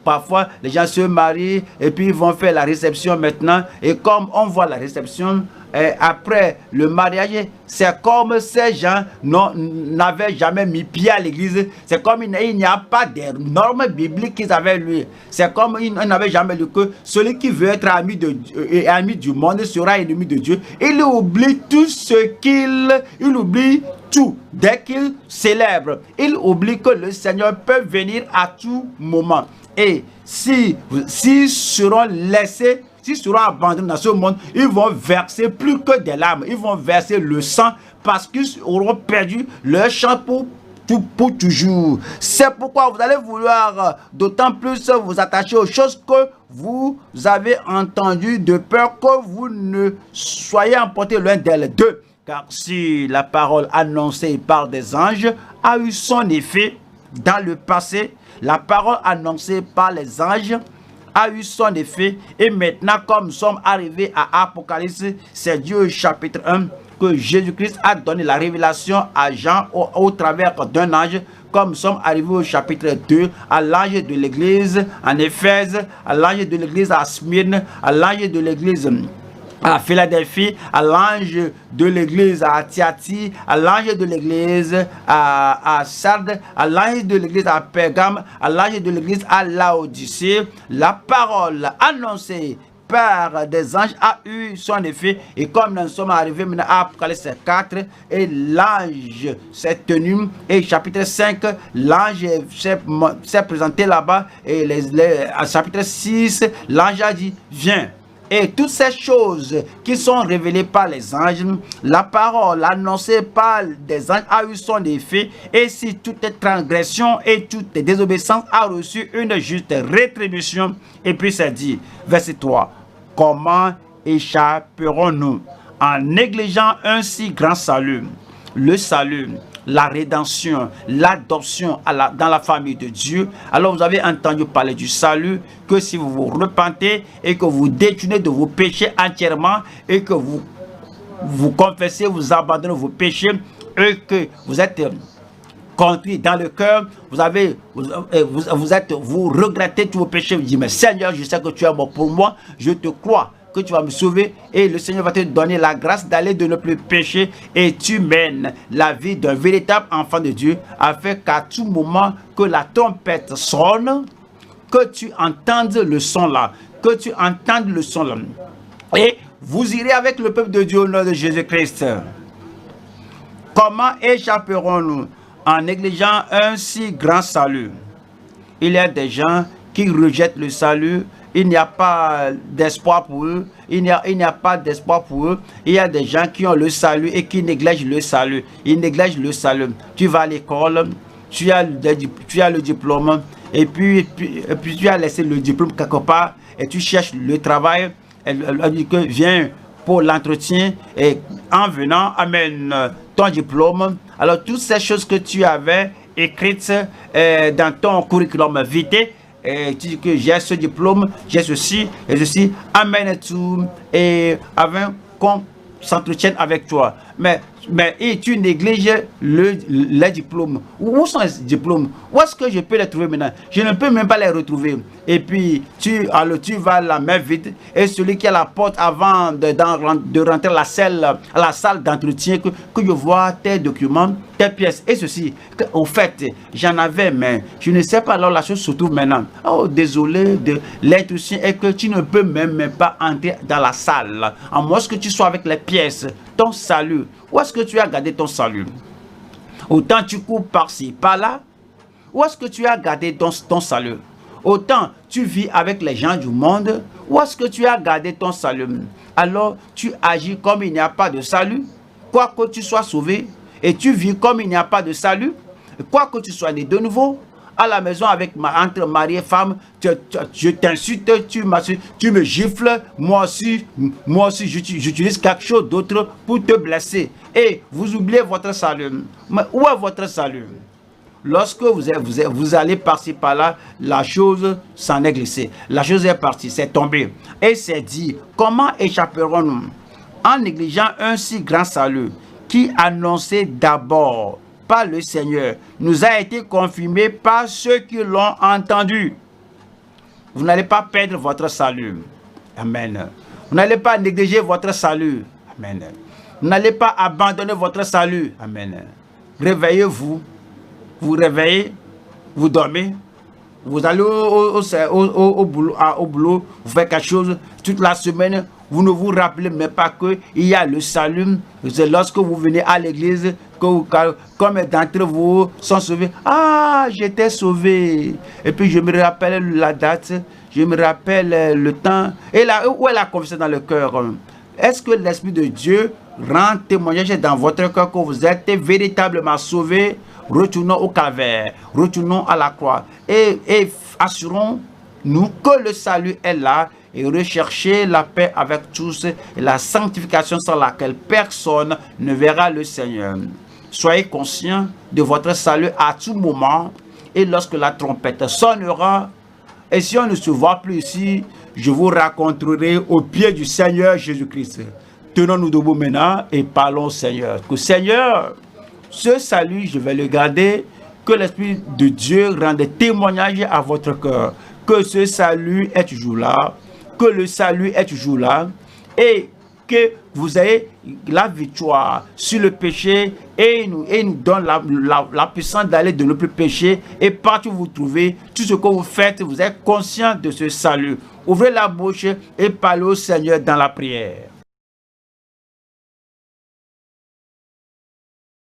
parfois les gens se marient et puis ils vont faire la réception maintenant et comme on voit la réception après le mariage, c'est comme ces gens n'avaient jamais mis pied à l'église. C'est comme il n'y a pas des normes bibliques qu'ils avaient lues. C'est comme ils n'avaient jamais lu que celui qui veut être ami du monde sera ennemi de Dieu. Il oublie tout il oublie tout. Dès qu'il célèbre, il oublie que le Seigneur peut venir à tout moment. Et s'ils seront laissés, s'ils seront abandonnés dans ce monde, ils vont verser plus que des larmes. Ils vont verser le sang parce qu'ils auront perdu leur champ pour toujours. C'est pourquoi vous allez vouloir d'autant plus vous attacher aux choses que vous avez entendues de peur que vous ne soyez emportés l'un des deux. Car si la parole annoncée par des anges a eu son effet dans le passé, la parole annoncée par les anges a eu son effet et maintenant comme nous sommes arrivés à Apocalypse, c'est Dieu chapitre 1 que Jésus-Christ a donné la révélation à Jean au travers d'un ange, comme nous sommes arrivés au chapitre 2 à l'ange de l'église en Éphèse, à l'ange de l'église à Smyrne, à l'ange de l'église à Philadelphie, à l'ange de l'église à Thyatire, à l'ange de l'église à Sardes, à l'ange de l'église à Pergame, à l'ange de l'église à Laodicée. La parole annoncée par des anges a eu son effet et comme nous sommes arrivés maintenant à Apocalypse 4 et l'ange s'est tenu et chapitre 5 l'ange s'est présenté là-bas et à chapitre 6 l'ange a dit viens. Et toutes ces choses qui sont révélées par les anges, la parole annoncée par des anges a eu son effet. Et si toute transgression et toute désobéissance a reçu une juste rétribution. Et puis c'est dit, verset 3, comment échapperons-nous en négligeant un si grand salut? Le salut, la rédemption, l'adoption dans la famille de Dieu. Alors vous avez entendu parler du salut, que si vous vous repentez et que vous détournez de vos péchés entièrement et que vous confessez, vous abandonnez vos péchés et que vous êtes contrit dans le cœur, vous regrettez tous vos péchés, vous dites mais Seigneur, je sais que tu es mort pour moi, je te crois que tu vas me sauver et le Seigneur va te donner la grâce d'aller de ne plus pécher et tu mènes la vie d'un véritable enfant de Dieu afin qu'à tout moment que la trompette sonne, que tu entendes le son là, et vous irez avec le peuple de Dieu au nom de Jésus-Christ. Comment échapperons-nous en négligeant un si grand salut? Il y a des gens qui rejettent le salut. Il n'y a pas d'espoir pour eux. Il n'y a pas d'espoir pour eux. Il y a des gens qui ont le salut et qui négligent le salut. Ils négligent le salut. Tu vas à l'école, tu as le diplôme, et puis tu as laissé le diplôme quelque part et tu cherches le travail. Elle dit que viens pour l'entretien et en venant, amène ton diplôme. Alors toutes ces choses que tu avais écrites dans ton curriculum vitae, et tu dis que j'ai ce diplôme, j'ai ceci et ceci, amène tout et avant qu'on s'entretienne avec toi. et tu négliges les diplômes. Où sont les diplômes? Où est-ce que je peux les trouver maintenant? Je ne peux même pas les retrouver. Et puis, tu vas la main vide. Et celui qui a la porte avant de rentrer à la salle d'entretien, que je vois tes documents, tes pièces et ceci. Au fait, j'en avais, mais je ne sais pas. Alors la chose se trouve maintenant. Oh, désolé de l'intrusion et que tu ne peux même pas entrer dans la salle. À moins que tu sois avec les pièces. Ton salut. Où est-ce que tu as gardé ton salut? Autant tu cours par-ci, par-là. Où est-ce que tu as gardé ton salut? Autant tu vis avec les gens du monde. Où est-ce que tu as gardé ton salut? Alors tu agis comme il n'y a pas de salut. Quoi que tu sois sauvé. Et tu vis comme il n'y a pas de salut. Quoi que tu sois né de nouveau. À la maison entre mari et femme, je t'insulte, tu me gifles, moi aussi j'utilise quelque chose d'autre pour te blesser. Et vous oubliez votre salut. Mais où est votre salut? Lorsque vous allez par-ci par-là, la chose s'en est glissée. La chose est partie, c'est tombé. Et c'est dit, comment échapperons-nous en négligeant un si grand salut qui annonçait d'abord par le Seigneur, nous a été confirmé par ceux qui l'ont entendu. Vous n'allez pas perdre votre salut. Amen. Vous n'allez pas négliger votre salut. Amen. Vous n'allez pas abandonner votre salut. Amen. Réveillez-vous. Vous réveillez. Vous dormez. Vous allez au boulot. Vous faites quelque chose toute la semaine. Vous ne vous rappelez même pas qu'il y a le salut. C'est lorsque vous venez à l'église que comme d'entre vous sont sauvés. Ah, j'étais sauvé. Et puis je me rappelle la date. Je me rappelle le temps. Et là, où est la confiance dans le cœur? Est-ce que l'Esprit de Dieu rend témoignage dans votre cœur que vous êtes véritablement sauvé? Retournons au calvaire. Retournons à la croix. Et assurons-nous que le salut est là. Et rechercher la paix avec tous et la sanctification sans laquelle personne ne verra le Seigneur. Soyez conscients de votre salut à tout moment. Et lorsque la trompette sonnera, et si on ne se voit plus ici, je vous raconterai au pied du Seigneur Jésus-Christ. Tenons-nous debout maintenant et parlons au Seigneur. Que Seigneur, ce salut, je vais le garder. Que l'Esprit de Dieu rende témoignage à votre cœur. Que ce salut est toujours là. Que le salut est toujours là et que vous ayez la victoire sur le péché et nous donne la puissance d'aller de notre péché et partout où vous trouvez, tout ce que vous faites, vous êtes conscient de ce salut. Ouvrez la bouche et parlez au Seigneur dans la prière.